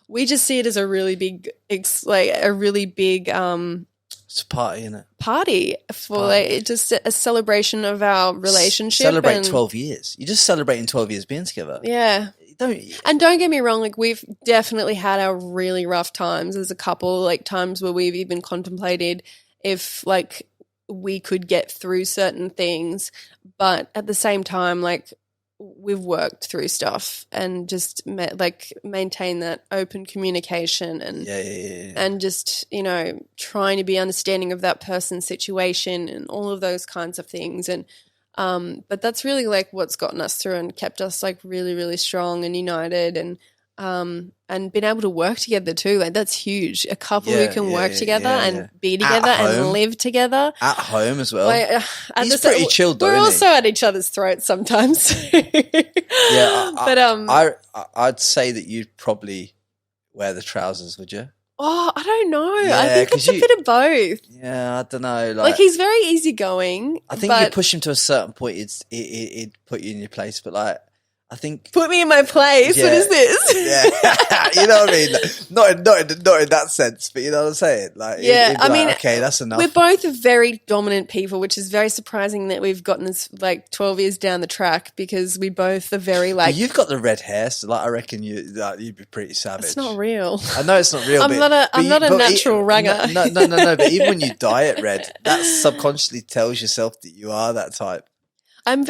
We just see it as a really big, it's a party, isn't it? Party for just a celebration of our relationship. Celebrate 12 years. You're just celebrating 12 years being together. Yeah. And don't get me wrong, like, we've definitely had our really rough times as a couple, like times where we've even contemplated if like we could get through certain things. But at the same time, like, we've worked through stuff and just maintain that open communication and and just, you know, trying to be understanding of that person's situation and all of those kinds of things. And but that's really like what's gotten us through and kept us like really, really strong and united, and been able to work together too. Like that's huge. A couple who can work together and be together and live together at home as well. Like, he's pretty chilled though. We're also at each other's throats sometimes. But I'd say that you'd probably wear the trousers, would you? Oh, I don't know. Yeah, I think it's a bit of both. Yeah, I don't know. Like he's very easygoing. I think you push him to a certain point, it'd put you in your place. But like, I think put me in my place. What is this? Yeah, you know what I mean. Not in that sense, but you know what I'm saying. Like, I mean, okay, that's enough. We're both very dominant people, which is very surprising that we've gotten this like 12 years down the track, because we both are very like. But you've got the red hair, so like I reckon you'd be pretty savage. It's not real. I know it's not real. I'm not a natural ranger. No. But even when you dye it red, that subconsciously tells yourself that you are that type. I'm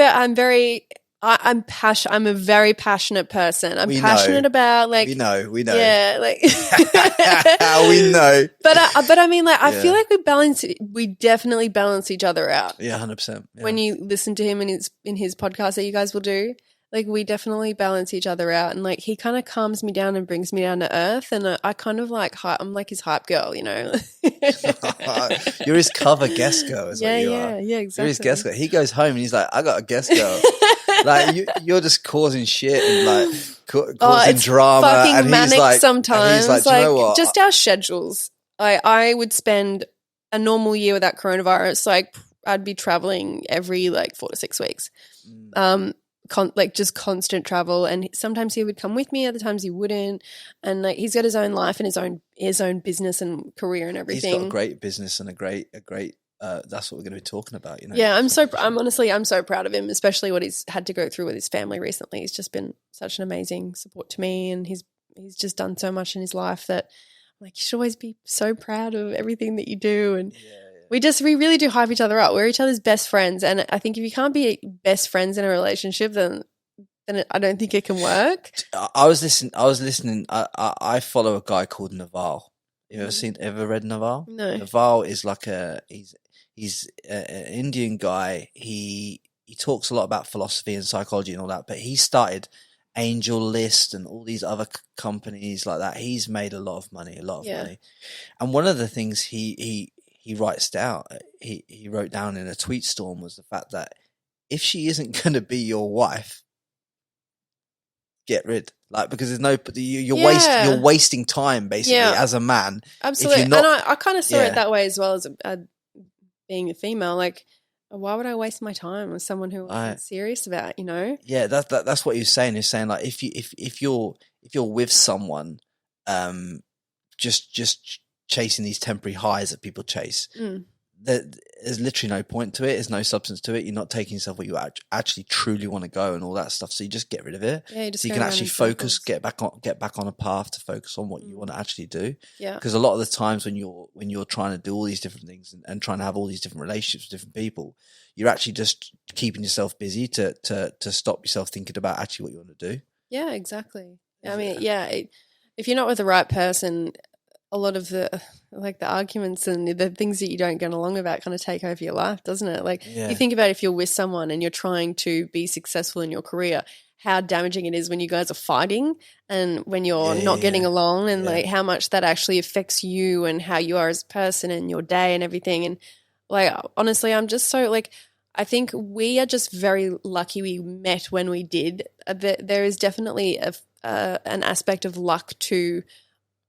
a very passionate person. I'm passionate about like we know. Yeah, like we know. But I mean, like I feel like we definitely balance each other out. Yeah, 100%. Yeah. When you listen to him in his podcast that you guys will do, like we definitely balance each other out, and like he kind of calms me down and brings me down to earth, and I kind of like I'm like his hype girl, you know. You're his cover guest girl, is what you are. Yeah, exactly. You're his guest girl. He goes home and he's like, I got a guest girl. Like you're just causing shit and like causing drama. Fucking and manic he's like, sometimes. And he's like, do you know what? Just our schedules. I would spend a normal year without coronavirus. Like I'd be traveling every like 4 to 6 weeks. Just constant travel, and sometimes he would come with me, other times he wouldn't, and like he's got his own life and his own business and career and everything. He's got a great business and a great that's what we're going to be talking about, you know. Yeah, I'm so proud of him, especially what he's had to go through with his family recently. He's just been such an amazing support to me, and he's just done so much in his life that I'm like, you should always be so proud of everything that you do. And we really do hype each other up. We're each other's best friends, and I think if you can't be best friends in a relationship, then I don't think it can work. I was listening. I follow a guy called Naval. You ever read Naval? No. Naval is like he's an Indian guy. He talks a lot about philosophy and psychology and all that, but he started Angel List and all these other companies like that. He's made a lot of money. And one of the things he writes down, he wrote down in a tweet storm, was the fact that if she isn't going to be your wife, get rid. Like, because there's no, you're wasting time basically as a man. Absolutely. And I kind of saw it that way as well, as being a female. Like, why would I waste my time with someone who I'm serious about, you know? Yeah, that's what he's saying. He's saying like, if you're with someone, just chasing these temporary highs that people chase, there's literally no point to it. There's no substance to it. You're not taking yourself where you actually truly want to go and all that stuff. So you just get rid of it. Yeah, so you can actually focus, get back on a path to focus on what you want to actually do. Yeah. Because a lot of the times when you're trying to do all these different things and trying to have all these different relationships with different people, you're actually just keeping yourself busy to stop yourself thinking about actually what you want to do. Yeah, exactly. I mean, if you're not with the right person, a lot of the arguments and the things that you don't get along about kind of take over your life, doesn't it? Like you think about if you're with someone and you're trying to be successful in your career, how damaging it is when you guys are fighting and when you're not getting along, and like how much that actually affects you and how you are as a person and your day and everything. And like, honestly, I'm just so like, I think we are just very lucky we met when we did. There is definitely an aspect of luck to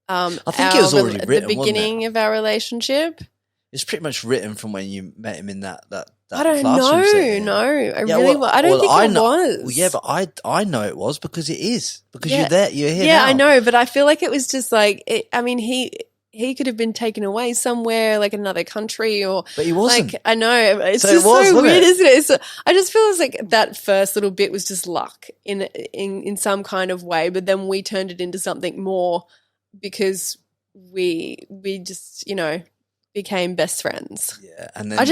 I think it was already written, the beginning of our relationship. It's pretty much written from when you met him in that I don't know. I don't think it was. Well, yeah, but I know it was because it is. Because you're here Yeah, now. I know, but I feel like it was just like he could have been taken away somewhere, like another country, but he wasn't. Like, I know, it's so just so weird, isn't it? So I just feel it's like that first little bit was just luck in some kind of way, but then we turned it into something more because we just, you know, became best friends. Yeah, and then I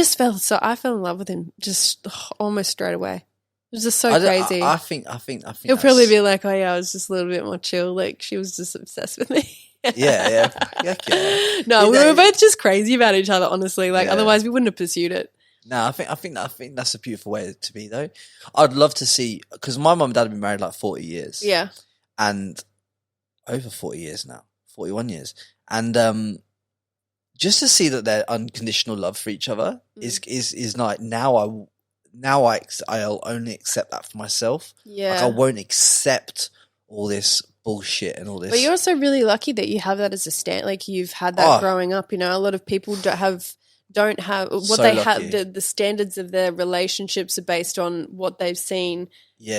fell in love with him just almost straight away. was just so crazy. I think He'll probably be like, oh yeah, I was just a little bit more chill. Like she was just obsessed with me. yeah. No, we were both just crazy about each other, honestly. Like otherwise we wouldn't have pursued it. No, I think that's a beautiful way to be, though. I'd love to see, because my mum and dad have been married like 40 years. Yeah. And over 40 years now, 41 years. And just to see that their unconditional love for each other is like, I'll only accept that for myself. Yeah. Like I won't accept all this bullshit and all this. But you're also really lucky that you have that as a stand. Like you've had that growing up, you know. A lot of people don't have the standards of their relationships are based on what they've seen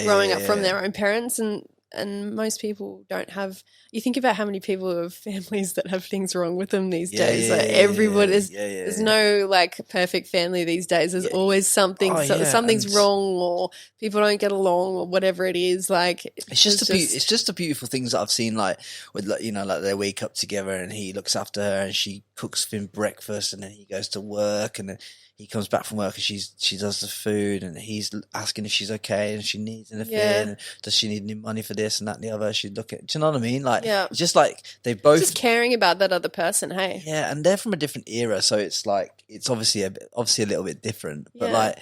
growing up from their own parents, and most people don't have. You think about how many people have families that have things wrong with them these days. Everybody is. There's no like perfect family these days. There's always something. Something's wrong, or people don't get along, or whatever it is. Like it's just the beautiful things that I've seen. Like with like they wake up together and he looks after her and she cooks him breakfast and then he goes to work and then he comes back from work and she does the food and he's asking if she's okay and if she needs anything and does she need any money for this and that and the other. She'd look at, do you know what I mean? Like, it's just like they both just caring about that other person. Hey, yeah, and they're from a different era, so it's like it's obviously a little bit different, but like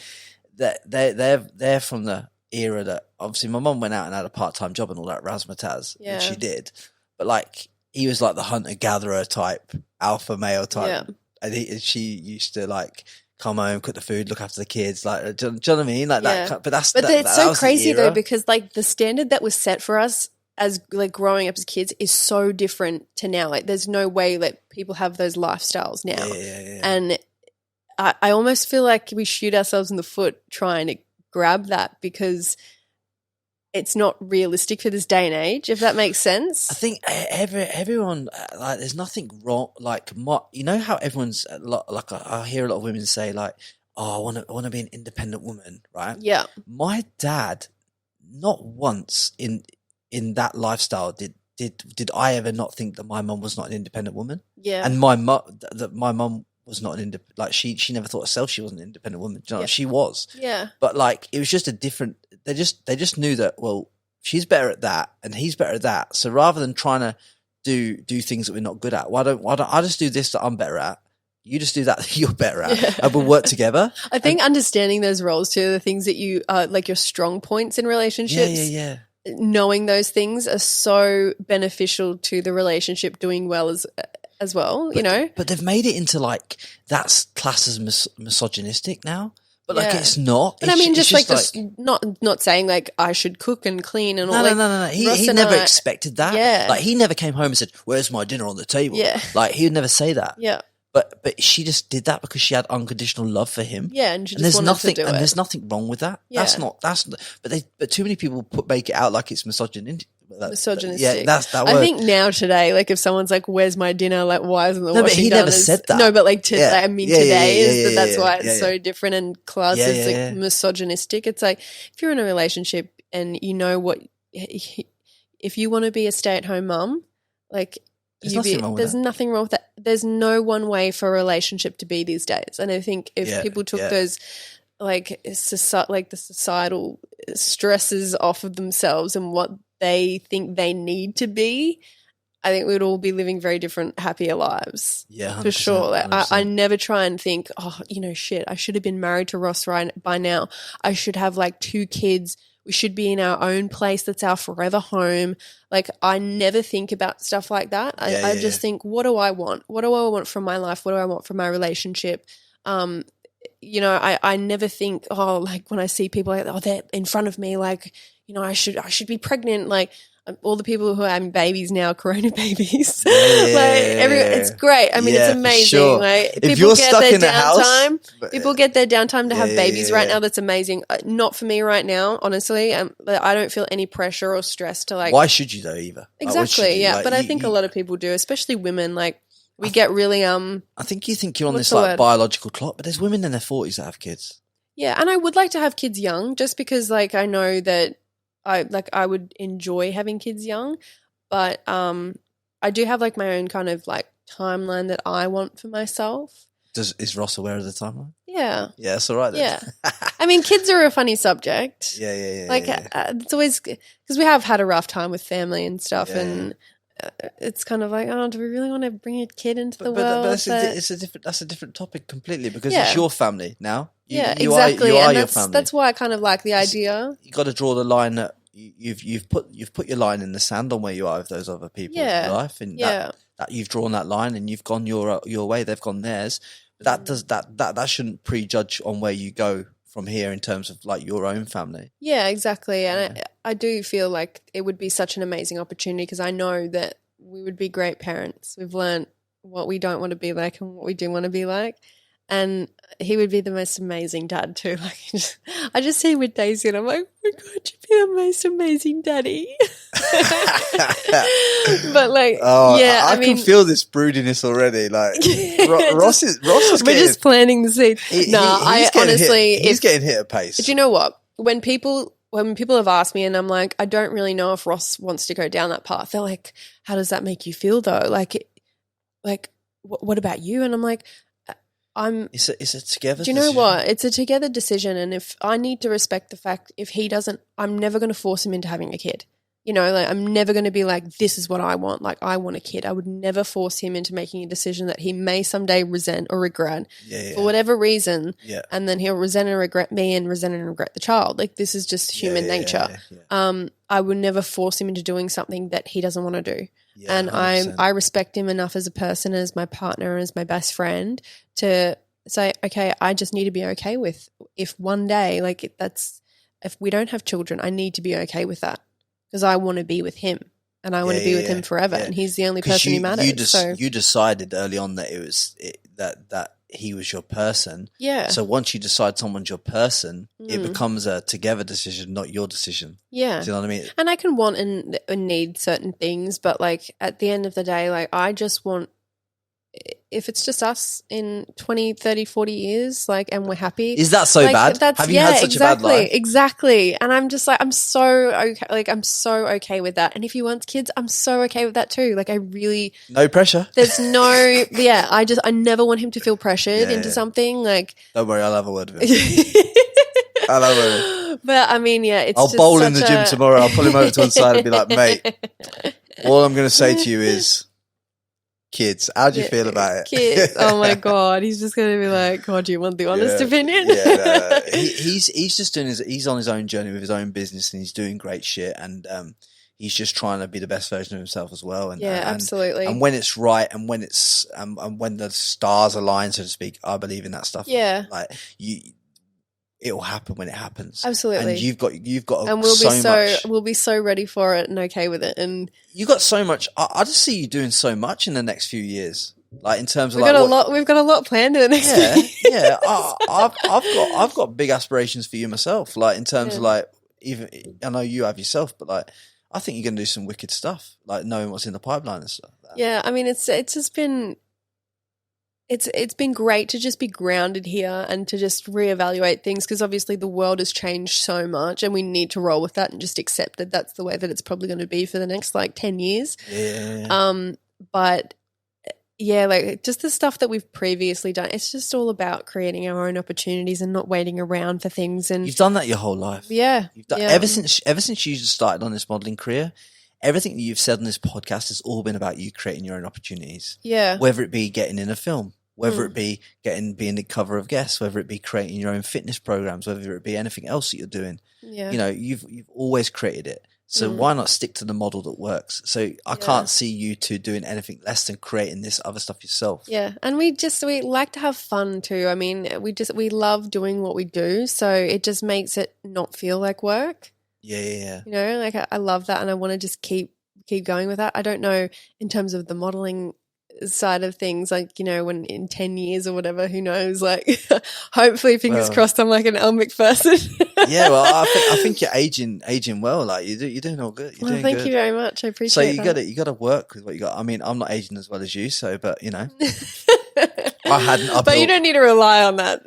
they're from the era that obviously my mum went out and had a part-time job and all that razzmatazz, and she did, but like he was like the hunter-gatherer type, alpha male type, and she used to like come home, cook the food, look after the kids, like do you know what I mean? Like that. But it's so crazy though, because like the standard that was set for us as like growing up as kids is so different to now. Like there's no way that people have those lifestyles now. And I almost feel like we shoot ourselves in the foot trying to grab that because it's not realistic for this day and age, if that makes sense. I think everyone, like, there's nothing wrong. Like, you know how everyone's like, I hear a lot of women say, like, "Oh, I want to be an independent woman," right? Yeah. My dad, not once in that lifestyle did I ever not think that my mum was not an independent woman. Yeah. And my mum was not an like she never thought herself she wasn't an independent woman. Do you know, she was. Yeah. But like it was just a different. They just knew that, well, she's better at that and he's better at that. So rather than trying to do things that we're not good at, why don't I just do this that I'm better at? You just do that you're better at, and we'll work together. I think understanding those roles too, the things that you like your strong points in relationships. Yeah. Knowing those things are so beneficial to the relationship doing well as well, you know. But they've made it into like that's classed as misogynistic now. But like it's not. But I mean, just like not saying like I should cook and clean and all. No. He never expected that. Yeah. Like he never came home and said, "Where's my dinner on the table?" Yeah. Like he would never say that. Yeah. But she just did that because she had unconditional love for him. Yeah, and she just wanted to do it. And there's nothing wrong with that. Yeah. But too many people make it out like it's misogynistic. Misogynistic. That's that word. I think now today, like if someone's like, "Where's my dinner?" Like, why isn't the washing but he done? never said that. No, but like today, I mean, today is that's why it's so yeah. different and classed as like misogynistic. It's like if you're in a relationship and you know what, if you want to be a stay-at-home mum, like. There's nothing wrong with that. There's no one way for a relationship to be these days. And I think if people took those like the societal stresses off of themselves and what they think they need to be, I think we'd all be living very different, happier lives. Yeah, 100%, for sure. Like, 100%. I never try and think, oh, you know, shit, I should have been married to Ross by now. I should have like 2 kids. We should be in our own place that's our forever home. Like I never think about stuff like that. I just think, what do I want? What do I want from my life? What do I want from my relationship? You know, I never think, oh, like when I see people like, oh, they're in front of me, like, you know, I should be pregnant. Like all the people who are having babies now, Corona babies. It's great. I mean, it's amazing. Sure. Like if you're stuck in the house, people get their downtime to have babies right now. That's amazing. Not for me right now, honestly. I don't feel any pressure or stress to like. Why should you though, either? Exactly. Like, but I think a lot of people do, especially women. Like we get really I think you think you're on this like biological clock, but there's women in their 40s that have kids. Yeah, and I would like to have kids young, just because like I know that. I would enjoy having kids young, but I do have like my own kind of like timeline that I want for myself. Is Ross aware of the timeline? Yeah. Yeah, that's all right then. Yeah. I mean, kids are a funny subject. Yeah. Like, it's always, because we have had a rough time with family and stuff, Yeah. and it's kind of like, oh, do we really want to bring a kid into the But world? that's a different topic completely, because Yeah. it's your family now. You Exactly. you are and your family. that's why I kind of like the idea. You got to draw the line that you've put your line in the sand on where you are with those other people in your life, and that you've drawn that line and you've gone your way, they've gone theirs. But that shouldn't prejudge on where you go from here in terms of like your own family. Yeah, exactly. And I do feel like it would be such an amazing opportunity, because I know that we would be great parents. We've learned what we don't want to be like and what we do want to be like. And he would be the most amazing dad too. Like, I just see him with Daisy and I'm like, oh my God, you'd be the most amazing daddy. But like, I mean, can feel this broodiness already. Like Ross is we're just planting the seed. He's getting hit at pace. But you know what? When people have asked me and I'm like, I don't really know if Ross wants to go down that path, they're like, how does that make you feel though? Like, what about you? And I'm like, It's a together. Do you know what? It's a together decision, and if I need to respect the fact, if he doesn't, I'm never going to force him into having a kid. You know, like I'm never going to be like, this is what I want. Like I want a kid. I would never force him into making a decision that he may someday resent or regret for whatever reason. Yeah. And then he'll resent and regret me and resent and regret the child. Like this is just human nature. Yeah. I would never force him into doing something that he doesn't want to do. Yeah, and 100%. I respect him enough as a person, as my partner, as my best friend, to say, okay, I just need to be okay with if one day, like if we don't have children, I need to be okay with that, because I want to be with him and I want to be with him forever, and he's the only person who matters. You decided early on that that he was your person. Yeah. So once you decide someone's your person, it becomes a together decision, not your decision. Yeah. Do you know what I mean? And I can want and need certain things, but like at the end of the day, like I just want, if it's just us in 20, 30, 40 years, like, and we're happy. Is that so bad? Have you had such a bad life? Exactly. And I'm just like, I'm so okay with that. And if you want kids, I'm so okay with that too. Like I really. No pressure. There's no, I never want him to feel pressured into something. Like. Don't worry, I'll have a word with him. I'll have a word. But I mean, it's I'll just bowl in the gym tomorrow. I'll pull him over to one side and be like, mate, all I'm going to say to you is, kids, how do you feel about it? Kids. Oh my God. He's just going to be like, God, do you want the honest opinion? No. He's just doing he's on his own journey with his own business, and he's doing great shit. And he's just trying to be the best version of himself as well. And, absolutely. And when it's right, and when it's, and when the stars align, so to speak, I believe in that stuff. Yeah. Like it will happen when it happens. Absolutely. And you've got, and we'll be so ready for it and okay with it. And you got so much. I just see you doing so much in the next few years. Like in terms of we've got a lot planned in the next few years. Yeah. I've got big aspirations for you myself. Like in terms of like, even I know you have yourself, but like I think you're gonna do some wicked stuff. Like knowing what's in the pipeline and stuff. Yeah, I mean it's just been. It's been great to just be grounded here and to just reevaluate things, because obviously the world has changed so much and we need to roll with that and just accept that that's the way that it's probably going to be for the next like 10 years. Yeah. But yeah, like just the stuff that we've previously done, it's just all about creating our own opportunities and not waiting around for things. And you've done that your whole life. Yeah. You've done ever since you started on this modeling career. Everything that you've said on this podcast has all been about you creating your own opportunities. Yeah. Whether it be getting in a film, whether it be being the cover of Guests, whether it be creating your own fitness programs, whether it be anything else that you're doing. Yeah. You know, you've always created it. So why not stick to the model that works? So I can't see you two doing anything less than creating this other stuff yourself. Yeah. And we like to have fun too. I mean, we love doing what we do. So it just makes it not feel like work. Yeah. You know, like I love that, and I want to just keep going with that. I don't know in terms of the modeling side of things, like, you know, when in 10 years or whatever, who knows, like hopefully fingers crossed I'm like an Elle McPherson. Yeah, well I think you're aging well, like you're doing all good. You're doing thank good. You very much, I appreciate so that. you got to work with what you got. I mean, I'm not aging as well as you, so, but you know, I had an uphill. But you don't need to rely on that.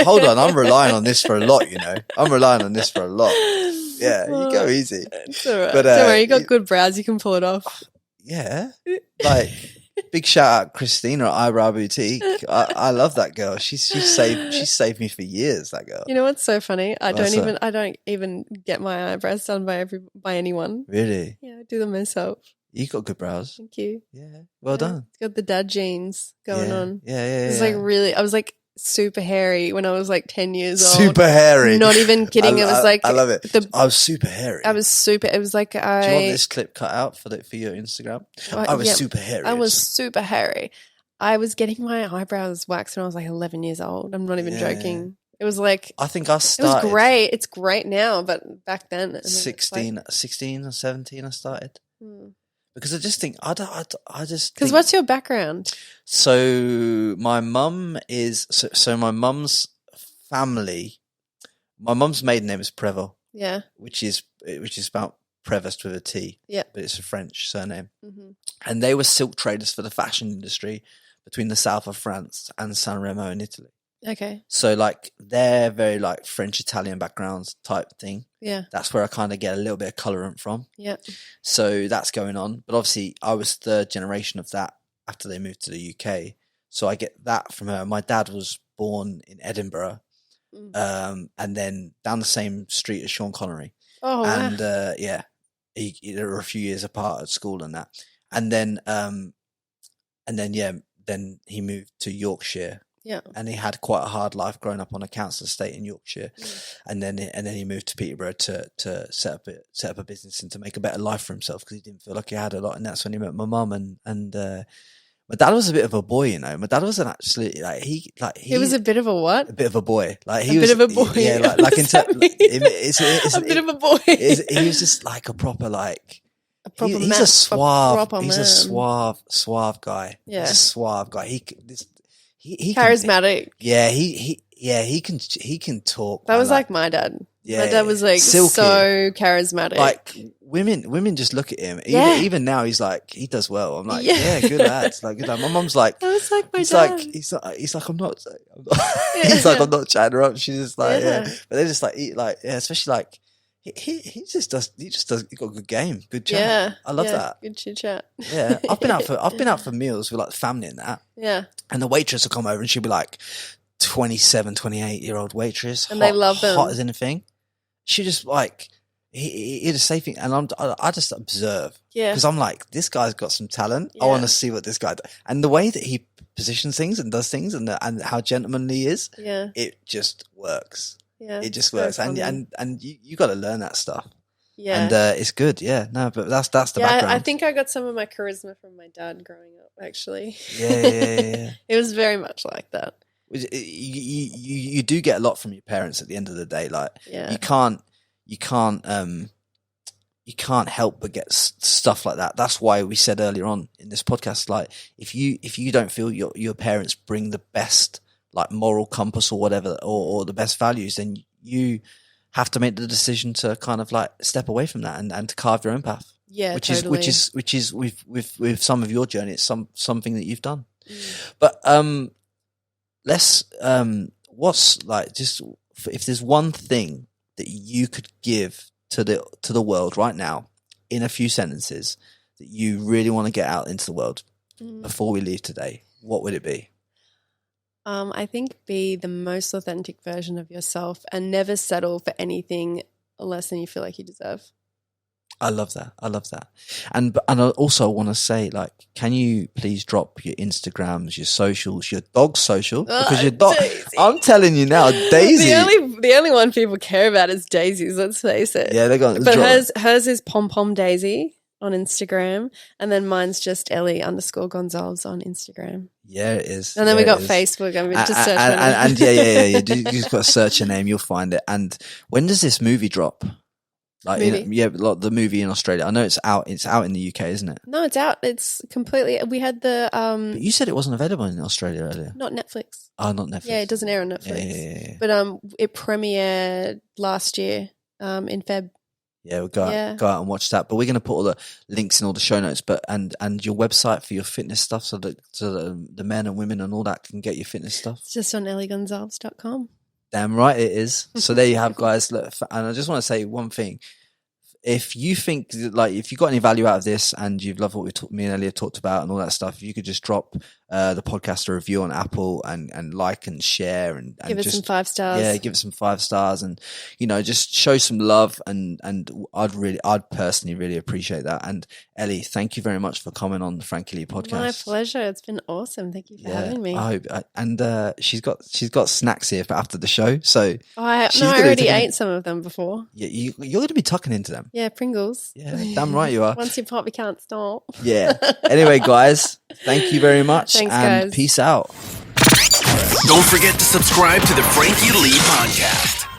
Hold on, I'm relying on this for a lot, you know. I'm relying on this for a lot. Yeah, you go easy. It's all right. But don't worry, you got good brows, you can pull it off. Yeah, like Big shout out Christina at Eyebrow Boutique. I love that girl. She's saved me for years. That girl. You know what's so funny? I What's don't even get my eyebrows done by anyone. Really? Yeah, I do them myself. You got good brows. Thank you. Yeah. Well done. It's got the dad genes going on. Yeah. It's like really. I was like super hairy when I was like 10 years old. Super hairy. Not even kidding. It was like I love it. I was super hairy. I was super. It was like Do you want this clip cut out for your Instagram? I was super hairy. I was super hairy. I was getting my eyebrows waxed when I was like 11 years old. I'm not even joking. It was like I think I started. It was great. It's great now, but back then, 16 or 17, I started. Because I just think because what's your background? So my mum is my mum's family. My mum's maiden name is Prevost. Yeah, which is about Prevost with a T. Yeah, but it's a French surname. And they were silk traders for the fashion industry between the south of France and San Remo in Italy. Okay. So like they're very like French Italian backgrounds type thing. Yeah. That's where I kind of get a little bit of colorant from. Yeah. So that's going on. But obviously I was third generation of that after they moved to the UK. So I get that from her. My dad was born in Edinburgh. And then down the same street as Sean Connery. Oh, and wow. they were a few years apart at school and that. And then then he moved to Yorkshire. Yeah. And he had quite a hard life growing up on a council estate in Yorkshire. And then he moved to Peterborough to set up a business and to make a better life for himself because he didn't feel like he had a lot. And that's when he met my mum and my dad was a bit of a boy, you know. My dad was an absolute he was a bit of a what? A bit of a boy. Like he was a bit of a boy. Yeah, like in it's a bit of a boy. He was just like a proper like he's a suave guy. Yeah, he's a suave guy. He charismatic. He can talk. That was like my dad. Yeah, my dad was like silky. So charismatic. Like women just look at him. Even now he's like he does well. I'm like good lad. Like good lad. My mum's like I was like my dad. He's like I'm not. He's like I'm not chatting her up. She's just like but they just like eat like especially like he just does. He got a good game, good chat. Yeah, I love that. Good chit chat. Yeah, I've been out for meals with like family and that. Yeah, and the waitress will come over and she'll be like 27, 28-year-old waitress, and they love them, hot as anything. She just like he just say things, and I just observe. Yeah, because I'm like this guy's got some talent. Yeah. I want to see what this guy does, and the way that he positions things and does things, and how gentlemanly he is. Yeah, it just works. Yeah, it just works, and you got to learn that stuff. Yeah, and it's good. Yeah, no, but that's the background. I think I got some of my charisma from my dad growing up. Actually, yeah. It was very much like that. You do get a lot from your parents at the end of the day. Like you can't help but get stuff like that. That's why we said earlier on in this podcast, like if you don't feel your parents bring the best like moral compass or whatever or the best values, then you have to make the decision to kind of like step away from that and to carve your own path. Yeah, which totally. is with some of your journey, it's something that you've done. But let's what's like just if there's one thing that you could give to the world right now in a few sentences that you really want to get out into the world before we leave today, what would it be? I think be the most authentic version of yourself and never settle for anything less than you feel like you deserve. I love that. And I also want to say, like, can you please drop your Instagrams, your socials, your dog's social? Because your dog, Daisy. I'm telling you now, Daisy. The only one people care about is Daisy's, let's face it. Yeah, they're going. But hers is Pom Pom Daisy on Instagram, and then mine's just Ellie_Gonsalves on Instagram. Yeah, it is. And then we got Facebook. I'm just search and yeah. You just got to search your name, you'll find it. And when does this movie drop? Like the movie in Australia. I know it's out. It's out in the UK, isn't it? No, it's out. It's completely. We had the. But you said it wasn't available in Australia earlier. Not Netflix. Oh, not Netflix. Yeah, it doesn't air on Netflix. Yeah. But it premiered last year, in Feb. Yeah, we'll go out and watch that. But we're going to put all the links in all the show notes. But and your website for your fitness stuff, so that the men and women and all that can get your fitness stuff. It's just on elliegonsalves.com. Damn right it is. So there you have, guys. Look, and I just want to say one thing. if you think like if you got any value out of this and you've loved what me and Ellie have talked about and all that stuff, if you could just drop the podcast a review on Apple and like and share and give us some 5 stars. Yeah, give it some 5 stars and just show some love and I'd personally really appreciate that. And Ellie, thank you very much for coming on the Frankie Lee Podcast. My pleasure. It's been awesome. Thank you for having me. I hope and she's got snacks here for after the show. So I already ate some of them before. Yeah, you're going to be tucking into them. Yeah, Pringles. Yeah, damn right you are. Once you pop, you can't stop. Yeah. Anyway, guys, thank you very much. Thanks, and guys. Peace out. Don't forget to subscribe to the Frankie Lee Podcast.